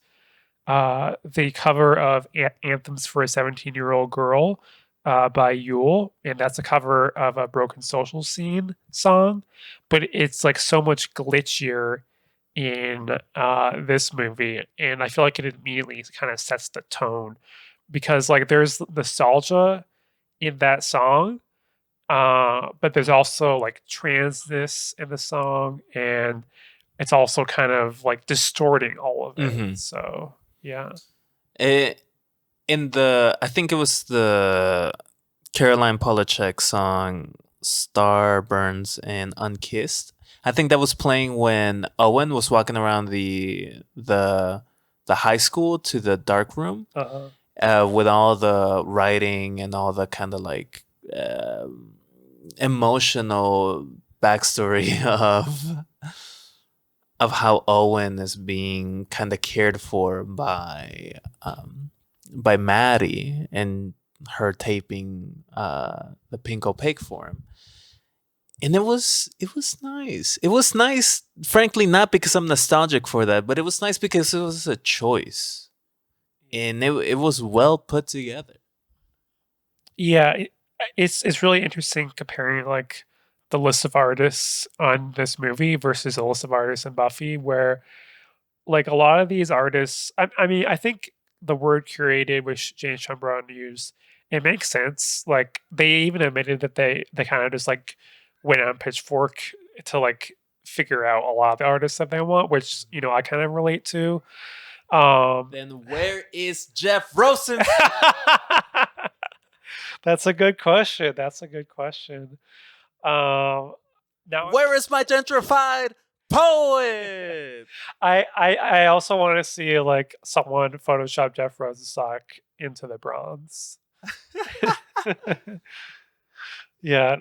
the cover of Anthems for a 17-Year-Old Girl by Yule. And that's a cover of a Broken Social Scene song, but it's like so much glitchier in this movie. And I feel like it immediately kind of sets the tone because like there's nostalgia in that song, but there's also like transness in the song, and it's also kind of like distorting all of it. Mm-hmm. So yeah. In the, I think it was the Caroline Polachek song "Star Burns" and "Unkissed." I think that was playing when Owen was walking around the high school to the dark room, Uh-huh. with all the writing and all the kind of like emotional backstory of how Owen is being kind of cared for by Maddy and her taping the Pink Opaque for him. And it was nice. It was nice, frankly, not because I'm nostalgic for that, but it was nice because it was a choice. And it was well put together. Yeah, it's really interesting comparing like the list of artists on this movie versus the list of artists in Buffy, where like a lot of these artists, I mean, I think the word curated, which Jane Schoenbrun used, it makes sense. Like they even admitted that they kind of just like went on Pitchfork to like figure out a lot of the artists that they want, which I kind of relate to. Um, Then where is Jeff Rosenstock? that's a good question. That's a good question. Um, now Where is my gentrified poet? I also want to see like someone Photoshop Jeff Rosenstock into the bronze. Yeah.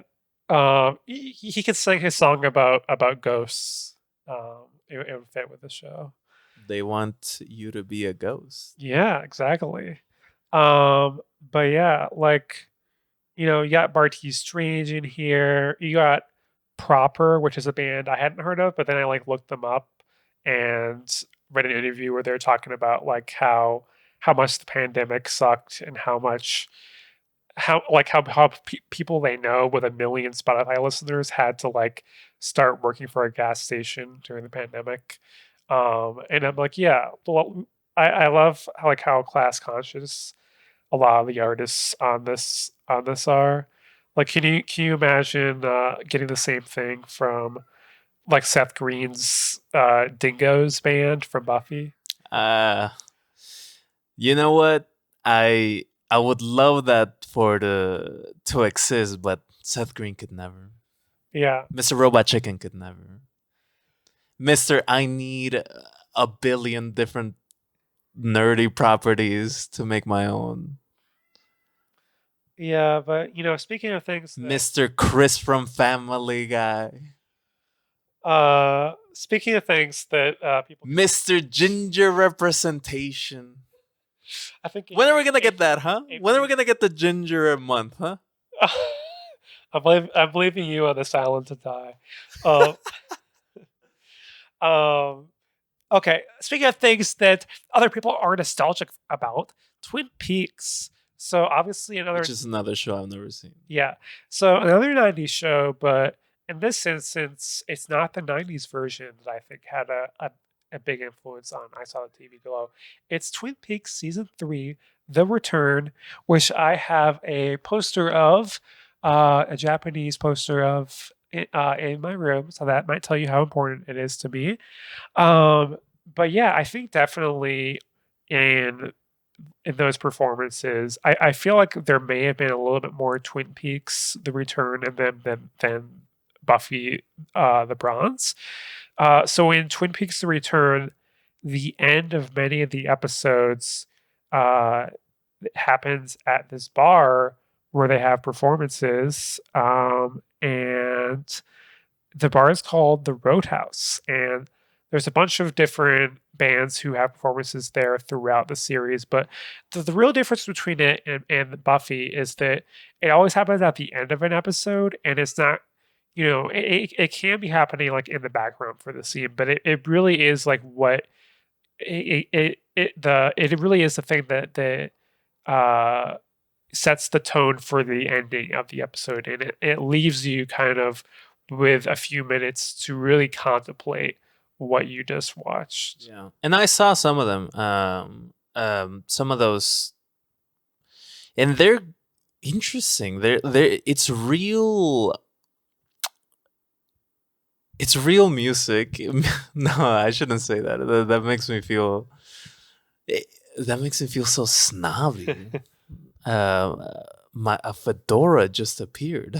He could sing his song about ghosts. It would fit with the show. They want you to be a ghost. Yeah, exactly. But yeah, like you got Barty Strange in here. You got Proper, which is a band I hadn't heard of, but then I like looked them up and read an interview where they're talking about like how much the pandemic sucked and how people they know with 1 million Spotify listeners had to like start working for a gas station during the pandemic. And I'm like, yeah, well, I love how class conscious a lot of the artists on this are. Like, can you imagine getting the same thing from like Seth Green's Dingoes band from Buffy? Uh you know what? I would love that for the to exist, but Seth Green could never. Yeah, Mr. Robot Chicken could never. Mr. I need a billion different nerdy properties to make my own. yeah, but speaking of things that Mr. Chris from Family Guy. people, Mr. Ginger representation. I think When are we gonna get April, that, huh? When are we April. gonna get the ginger month, huh? I'm leaving you on this island to die. Um, um, okay, speaking of things that other people are nostalgic about, Twin Peaks. So obviously Which another is another show I've never seen. Yeah. So another '90s show, but in this instance, it's not the '90s version that I think had a big influence on I Saw the TV Glow. It's Twin Peaks season 3, The Return, which I have a poster of, a Japanese poster of in my room. So that might tell you how important it is to me. Um, but yeah, I think definitely in those performances, I feel like there may have been a little bit more Twin Peaks: The Return and than Buffy the Bronze. So in Twin Peaks: The Return, the end of many of the episodes uh, happens at this bar where they have performances, and the bar is called the Roadhouse, and there's a bunch of different bands who have performances there throughout the series, but the real difference between it and Buffy is that it always happens at the end of an episode, and it's not, it can be happening like in the background for the scene, but it really is like what it really is the thing that uh sets the tone for the ending of the episode, and it leaves you kind of with a few minutes to really contemplate what you just watched. Yeah, and I saw some of them. Some of those, and they're interesting. They're it's real. It's real music. No, I shouldn't say that. That makes me feel. That makes me feel so snobby. A fedora just appeared.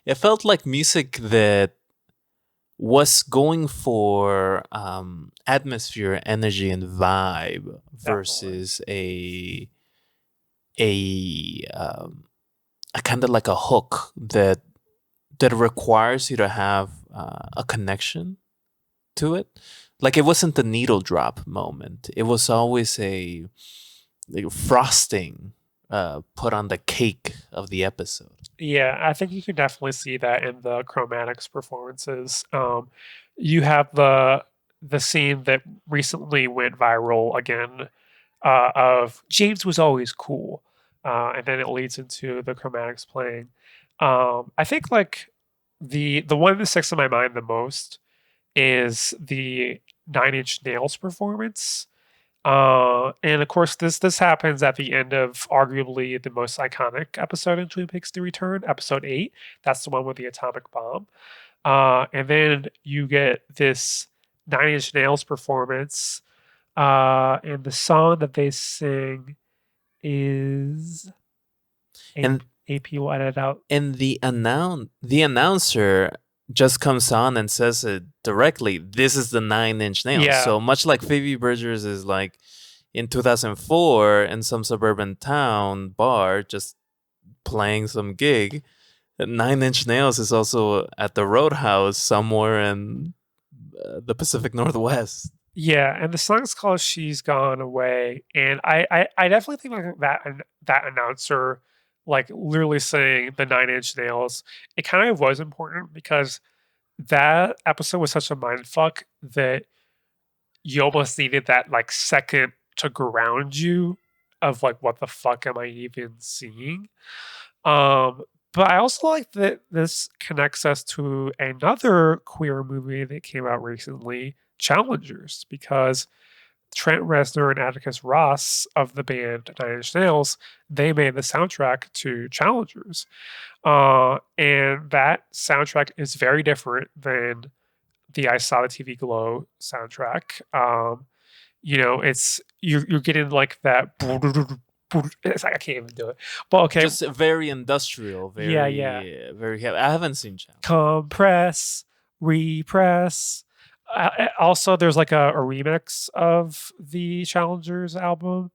It felt like music that was going for atmosphere, energy, and vibe versus a kind of like a hook that requires you to have a connection to it. Like, it wasn't the needle drop moment. It was always a like frosting put on the cake of the episode. Yeah, I think you can definitely see that in the chromatics performances. You have the scene that recently went viral again, of James was always cool, and then it leads into the chromatics playing. I think like the one that sticks in my mind the most is the Nine Inch Nails performance. And of course, this happens at the end of arguably the most iconic episode in Twin Peaks: The Return, episode 8. That's the one with the atomic bomb. And then you get this Nine Inch Nails performance, and the song that they sing is And AP will edit out. and the announcer just comes on and says it directly. This is the Nine Inch Nails. Yeah. So much like Phoebe Bridgers is like in 2004 in some suburban town bar just playing some gig. Nine Inch Nails is also at the Roadhouse somewhere in the Pacific Northwest. Yeah, and the song's called "She's Gone Away," and I definitely think like that announcer, like literally saying the Nine Inch Nails, it kind of was important because that episode was such a mind fuck that you almost needed that like second to ground you of like what the fuck am I even seeing? Um, but I also like that this connects us to another queer movie that came out recently, Challengers, because Trent Reznor and Atticus Ross of the band Nine Inch Nails, they made the soundtrack to Challengers. And that soundtrack is very different than the I Saw the TV Glow soundtrack. It's you're getting like that. It's like I can't even do it. But okay, Just very industrial, very very heavy. I haven't seen Challenge. compress, repress. Also, there's like a remix of the Challengers album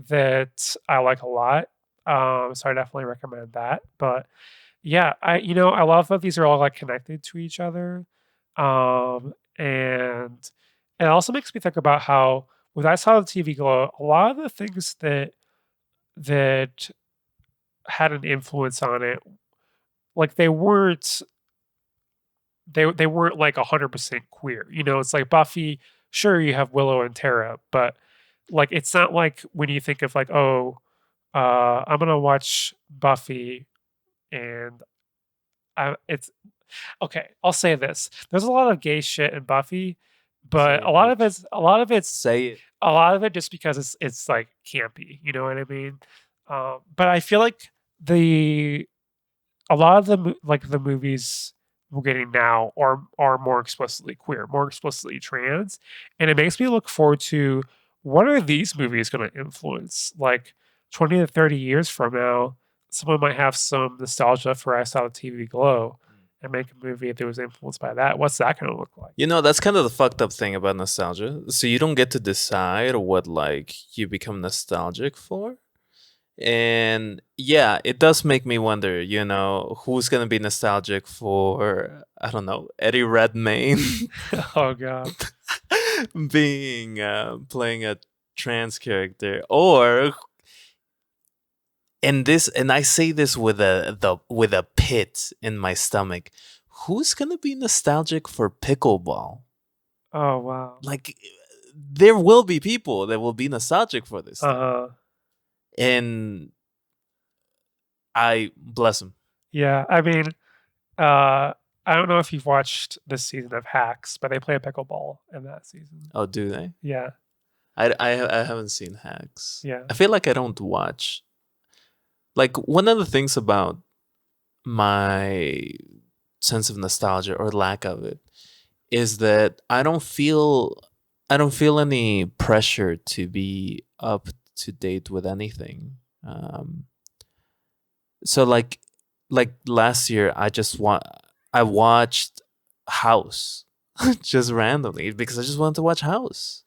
that I like a lot. So I definitely recommend that. But yeah, I love that these are all like connected to each other. And it also makes me think about how with I Saw the TV Glow, a lot of the things that had an influence on it, like they weren't like 100% queer. It's like Buffy, sure you have Willow and Tara, but like it's not like when you think of like, oh, I'm gonna watch Buffy and it's okay, I'll say this. There's a lot of gay shit in Buffy, but Say a it, lot of bitch. it's Say it. a lot of it just because it's like campy, you know what I mean? But I feel like the a lot of the movies we're getting now are more explicitly queer, more explicitly trans, and it makes me look forward to what are these movies going to influence? Like 20 to 30 years from now, someone might have some nostalgia for I Saw the TV Glow and make a movie that was influenced by that. What's that going to look like? That's kind of the fucked up thing about nostalgia. So you don't get to decide what like you become nostalgic for. And yeah, it does make me wonder, who's gonna be nostalgic for, I don't know, Eddie Redmayne Oh god. being playing a trans character, or and I say this with a pit in my stomach. Who's gonna be nostalgic for pickleball? Oh wow. Like, there will be people that will be nostalgic for this thing, Uh-huh. and I bless them. Yeah, I mean, uh, I don't know if you've watched this season of Hacks, but they play pickleball in that season. Oh, do they? Yeah, I haven't seen Hacks. yeah. I feel like I don't watch. Like, one of the things about my sense of nostalgia, or lack of it, is that I don't feel any pressure to be up to date with anything. Um, so like last year, I watched House just randomly because I just wanted to watch House.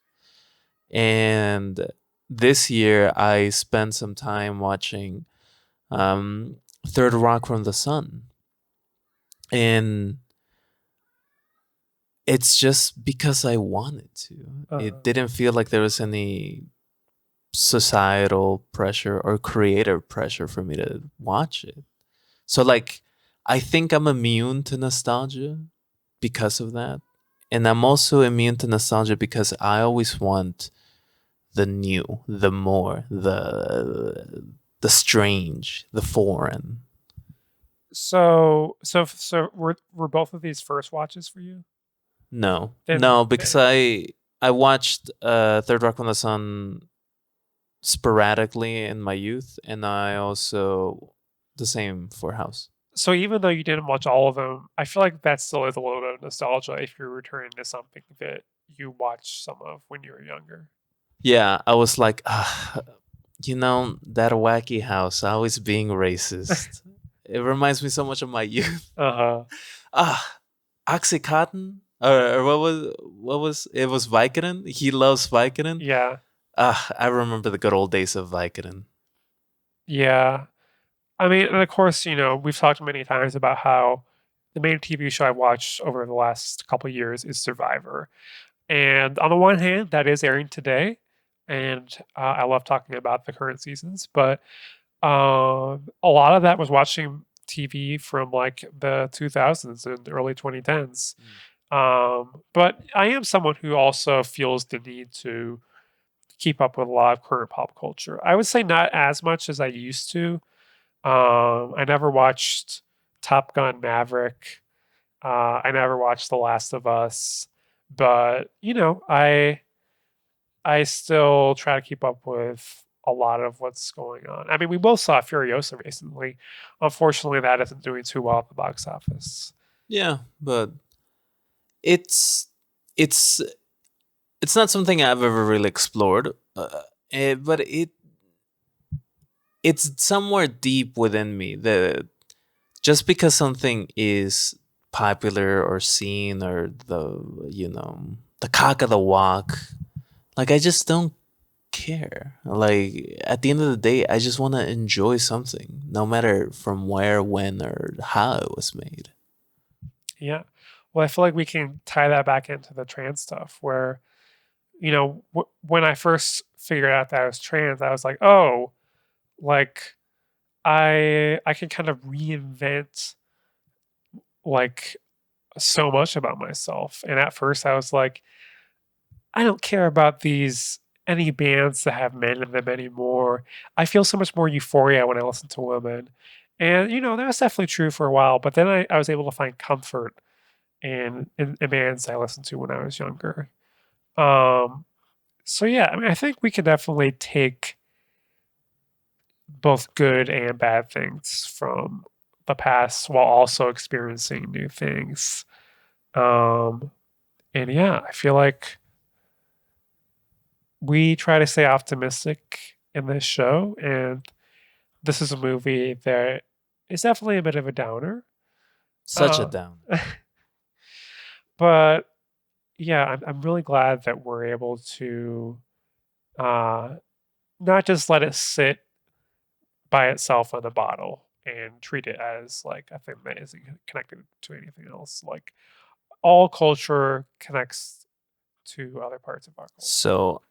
And this year I spent some time watching Third Rock from the Sun. And it's just because I wanted to. It Uh-huh. didn't feel like there was any societal pressure or creative pressure for me to watch it. So, like, I think I'm immune to nostalgia because of that. And I'm also immune to nostalgia because I always want the new, the more, the strange, the foreign. So were both of these first watches for you? No, Then no, because I watched Third Rock from the Sun sporadically in my youth, and I also the same for House. so even though you didn't watch all of them, I feel like that still is a little bit of nostalgia if you're returning to something that you watched some of when you were younger. Yeah, I was like, that wacky house always being racist. It reminds me so much of my youth. Uh-huh. Ah, Oxycontin, or what was it? Was Vicodin? He loves Vicodin. Yeah. Ah, I remember the good old days of Vicodin. Yeah. I mean, and of course, we've talked many times about how the main TV show I watched over the last couple years is Survivor. And on the one hand, that is airing today, and I love talking about the current seasons. But a lot of that was watching TV from like the 2000s and early 2010s. But I am someone who also feels the need to keep up with a lot of current pop culture. I would say not as much as I used to. I never watched Top Gun Maverick. I never watched The Last of Us, but I still try to keep up with a lot of what's going on. I mean, we both saw Furiosa recently. Unfortunately, that isn't doing too well at the box office. Yeah, but it's it's it's not something I've ever really explored. But it's somewhere deep within me that just because something is popular or seen, or the cock of the walk, like, I just don't care. Like, at the end of the day, I just want to enjoy something, no matter from where, when, or how it was made. Yeah. Well, I feel like we can tie that back into the trans stuff where, when I first figured out that I was trans, I was like, oh, like I can kind of reinvent like so much about myself. And at first I was like, I don't care about these any bands that have men in them anymore. I feel so much more euphoria when I listen to women. And that was definitely true for a while, but then I was able to find comfort in bands I listened to when I was younger. Um so yeah, I mean I think we can definitely take both good and bad things from the past while also experiencing new things. Um, and yeah, I feel like we try to stay optimistic in this show, and this is a movie that is definitely a bit of a downer. Such a Uh, down. but yeah, I'm really glad that we're able to uh, not just let it sit by itself on the bottle and treat it as like a thing that isn't connected to anything else. Like all culture connects to other parts of our culture. So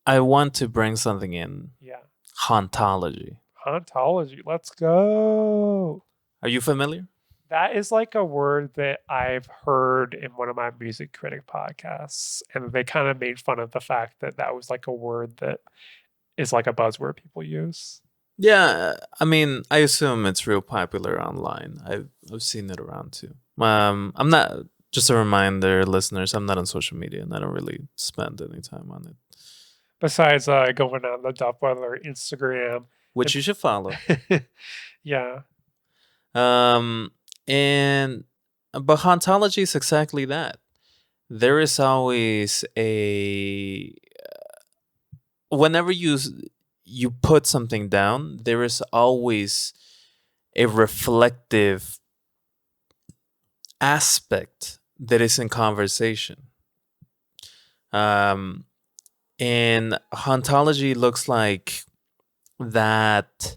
I want to bring something in. Yeah. Hauntology. Hauntology. Let's go. Are you familiar? That is like a word that I've heard in one of my music critic podcasts, and they kind of made fun of the fact that that was like a word that is like a buzzword people use. Yeah, I mean, I assume it's real popular online. I've seen it around too. I'm not. Just a reminder, listeners, I'm not on social media, and I don't really spend any time on it. Besides going on the Duff Weather Instagram, Which you should follow. Yeah. And but hauntology is exactly that. There is always a whenever you put something down, there is always a reflective aspect that is in conversation. And hauntology looks like that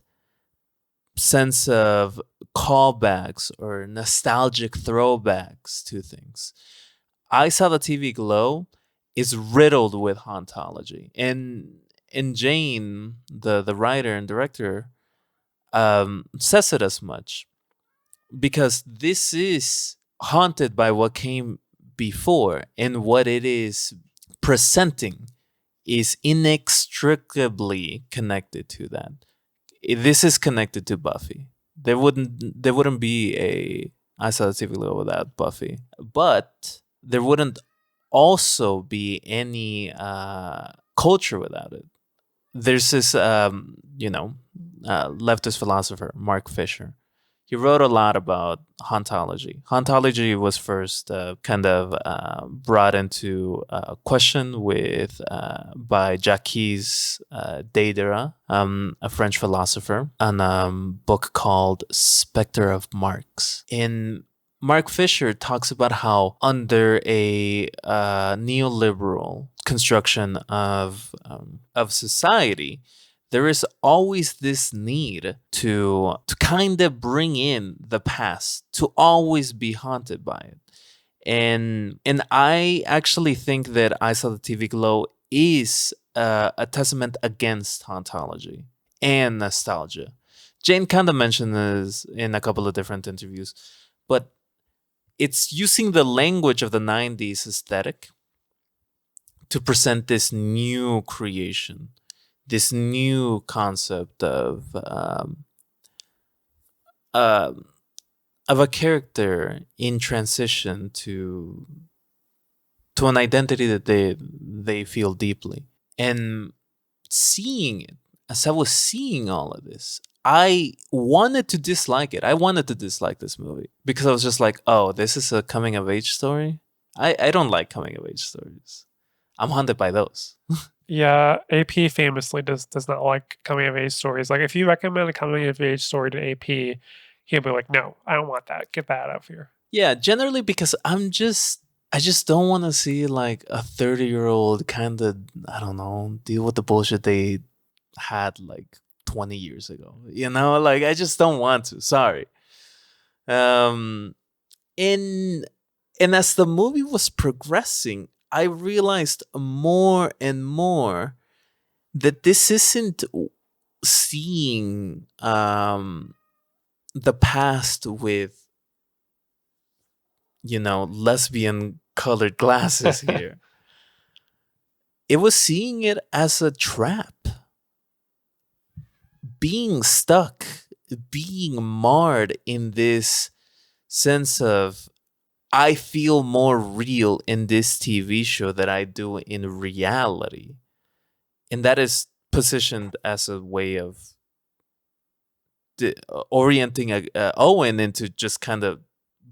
sense of callbacks or nostalgic throwbacks to things. I Saw the TV Glow is riddled with hauntology. And Jane, the writer and director, says it as much because this is haunted by what came before, and what it is presenting is inextricably connected to that. This is connected to Buffy. There wouldn't be a I Saw the TV Glow without Buffy, but there wouldn't also be any culture without it. There's this leftist philosopher, Mark Fisher. He wrote a lot about hauntology. Hauntology was first kind of brought into question with by Jacques Derrida, a French philosopher, on a book called Spectre of Marx. In Mark Fisher talks about how under a neoliberal construction of society, there is always this need to kind of bring in the past, to always be haunted by it. And I actually think that I Saw the TV Glow is a testament against hauntology and nostalgia. Jane kind of mentioned this in a couple of different interviews, but it's using the language of the 90s aesthetic to present this new creation, this new concept of a character in transition to an identity that they feel deeply. And seeing it, as I was seeing all of this, I wanted to dislike it. I wanted to dislike this movie because I was just like, oh, this is a coming of age story. I don't like coming of age stories. I'm haunted by those. Yeah, AP famously does not like coming of age stories. Like if you recommend a coming of age story to AP, he'll be like, "No, I don't want that. Get that out of here." Yeah, generally because I just don't want to see like a 30-year-old kind of, I don't know, deal with the bullshit they had like 20 years ago. You know, like I just don't want to. Sorry. And as the movie was progressing, I realized more and more that this isn't seeing the past with, lesbian colored glasses here. It was seeing it as a trap. Being stuck, being marred in this sense of, I feel more real in this TV show than I do in reality. And that is positioned as a way of orienting Owen into just kind of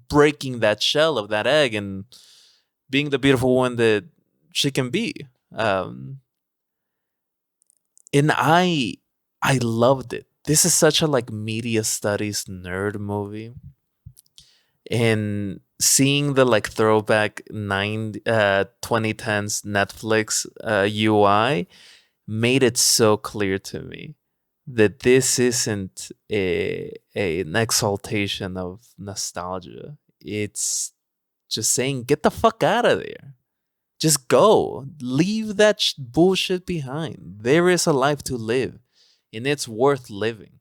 breaking that shell of that egg and being the beautiful one that she can be. And I loved it. This is such a like media studies nerd movie. And seeing the like throwback 2010s Netflix UI made it so clear to me that this isn't an exaltation of nostalgia. It's just saying, get the fuck out of there. Just go. Leave that bullshit behind. There is a life to live, and it's worth living.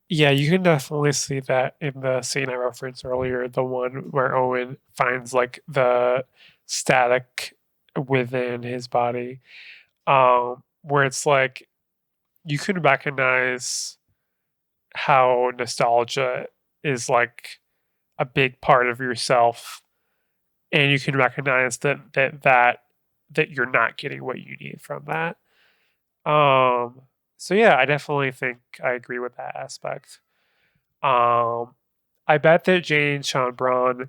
Yeah, you can definitely see that in the scene I referenced earlier, the one where Owen finds like the static within his body. Where it's like you can recognize how nostalgia is like a big part of yourself, and you can recognize that you're not getting what you need from that. So yeah, I definitely think I agree with that aspect. Um, I bet that Jane Schoenbrun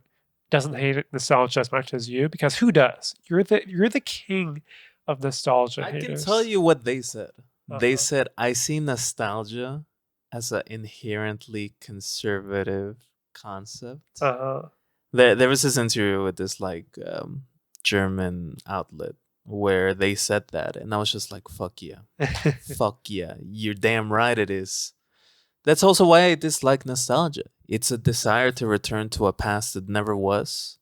doesn't hate nostalgia as much as you, because who does? You're the king of nostalgia I can tell haters. you what they said. They Uh-huh. said, I see nostalgia as an inherently conservative concept. Uh-huh. There was this interview with this like German outlet where they said that, and I was just like, "Fuck yeah, fuck yeah, you're damn right it is." That's also why I dislike nostalgia. It's a desire to return to a past that never was,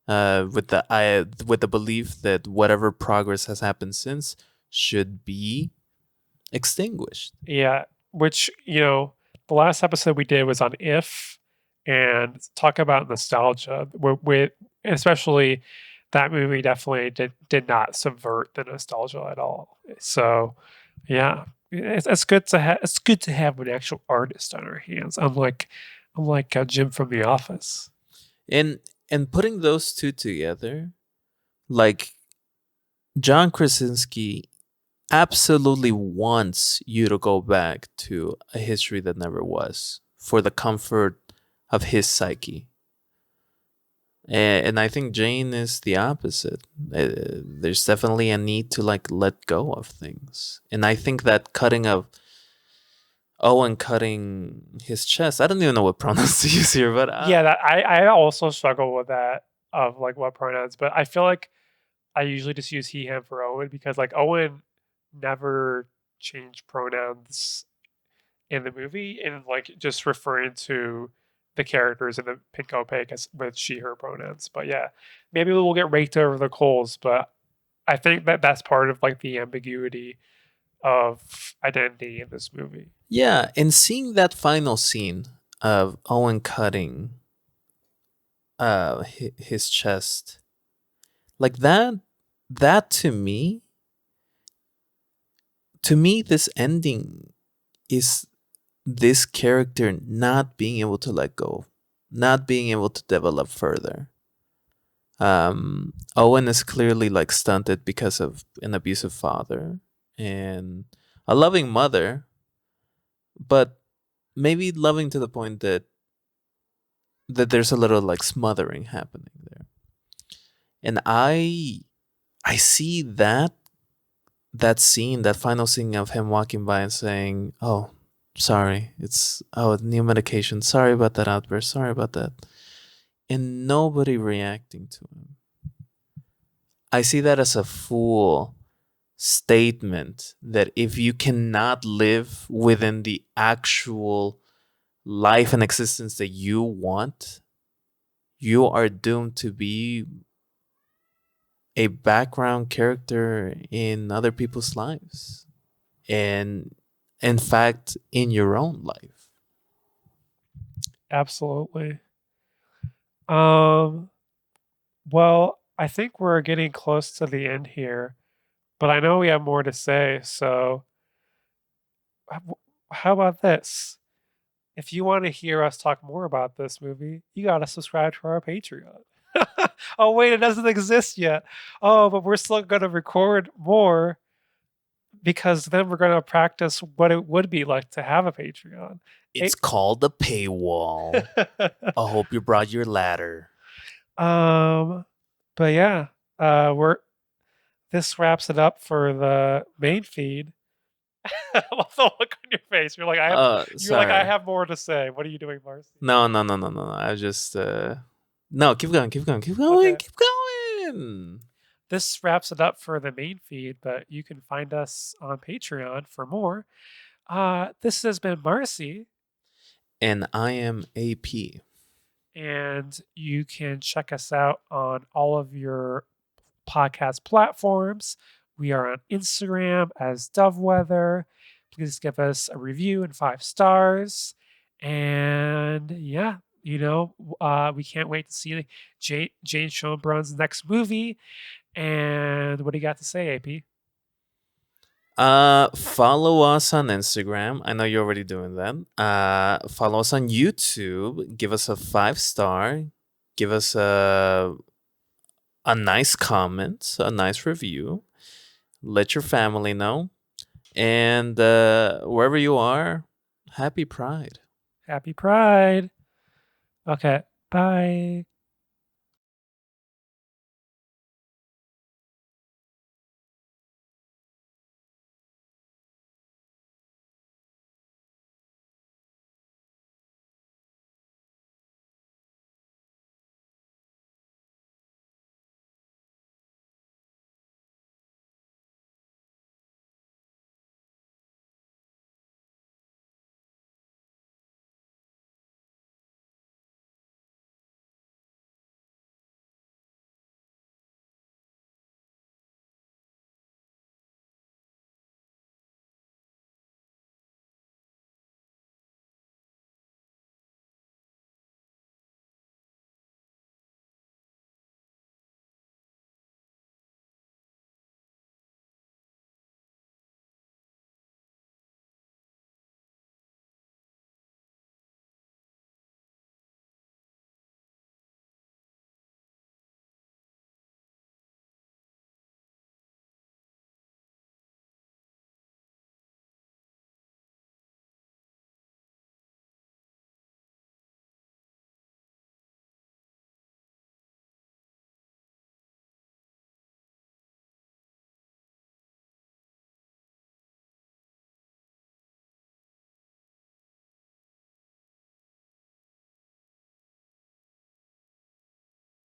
with the belief that whatever progress has happened since should be extinguished. Yeah, which, the last episode we did was on If, and talk about nostalgia. With especially that movie definitely did not subvert the nostalgia at all. So, yeah, it's good to have an actual artist on our hands, unlike Jim from The Office. And putting those two together, like John Krasinski absolutely wants you to go back to a history that never was for the comfort of his psyche. And I think Jane is the opposite. There's definitely a need to like let go of things. And I think that cutting of Owen cutting his chest, I don't even know what pronouns to use here, but Yeah, that I also struggle with that, of like what pronouns, but I feel like I usually just use he him for Owen, because like Owen never changed pronouns in the movie, and like just referring to the characters in the pink opaque as with she her pronouns. But yeah, maybe we'll get raked over the coals, but I think that that's part of like the ambiguity of identity in this movie. yeah, and seeing that final scene of Owen cutting his chest, like that to me this ending is this character not being able to let go, not being able to develop further. Owen is clearly like stunted because of an abusive father and a loving mother, but maybe loving to the point that there's a little like smothering happening there. And I see that scene, that final scene of him walking by and saying, "Oh, sorry, it's new medication. Sorry about that outburst. Sorry about that," and nobody reacting to him. I see that as a full statement that if you cannot live within the actual life and existence that you want, you are doomed to be a background character in other people's lives. And in fact, in your own life. Absolutely. Um, well, I think we're getting close to the end here, but I know we have more to say. So, how about this? If you want to hear us talk more about this movie, you got to subscribe to our Patreon. Oh, wait, it doesn't exist yet. Oh, but we're still going to record more, because then we're going to practice what it would be like to have a Patreon. It's called a paywall. I hope you brought your ladder. um, but yeah, we're this wraps it up for the main feed. I love the look on your face. You're like, I Sorry. have more to say. What are you doing, Marcy? No, no, no, no, no, no. I just no, keep going, keep going, keep going, Okay. keep going. This wraps it up for the main feed, but you can find us on Patreon for more. This has been Marcy, And I am AP. and you can check us out on all of your podcast platforms. We are on Instagram as Dove Weather. Please give us a review and 5 stars. And yeah, we can't wait to see Jane Schoenbrun's next movie. And what do you got to say, AP? Follow us on Instagram. I know you're already doing that. Follow us on YouTube. Give us a 5 star. Give us a nice comment, a nice review. Let your family know. And wherever you are, happy Pride. Happy Pride. Okay, bye.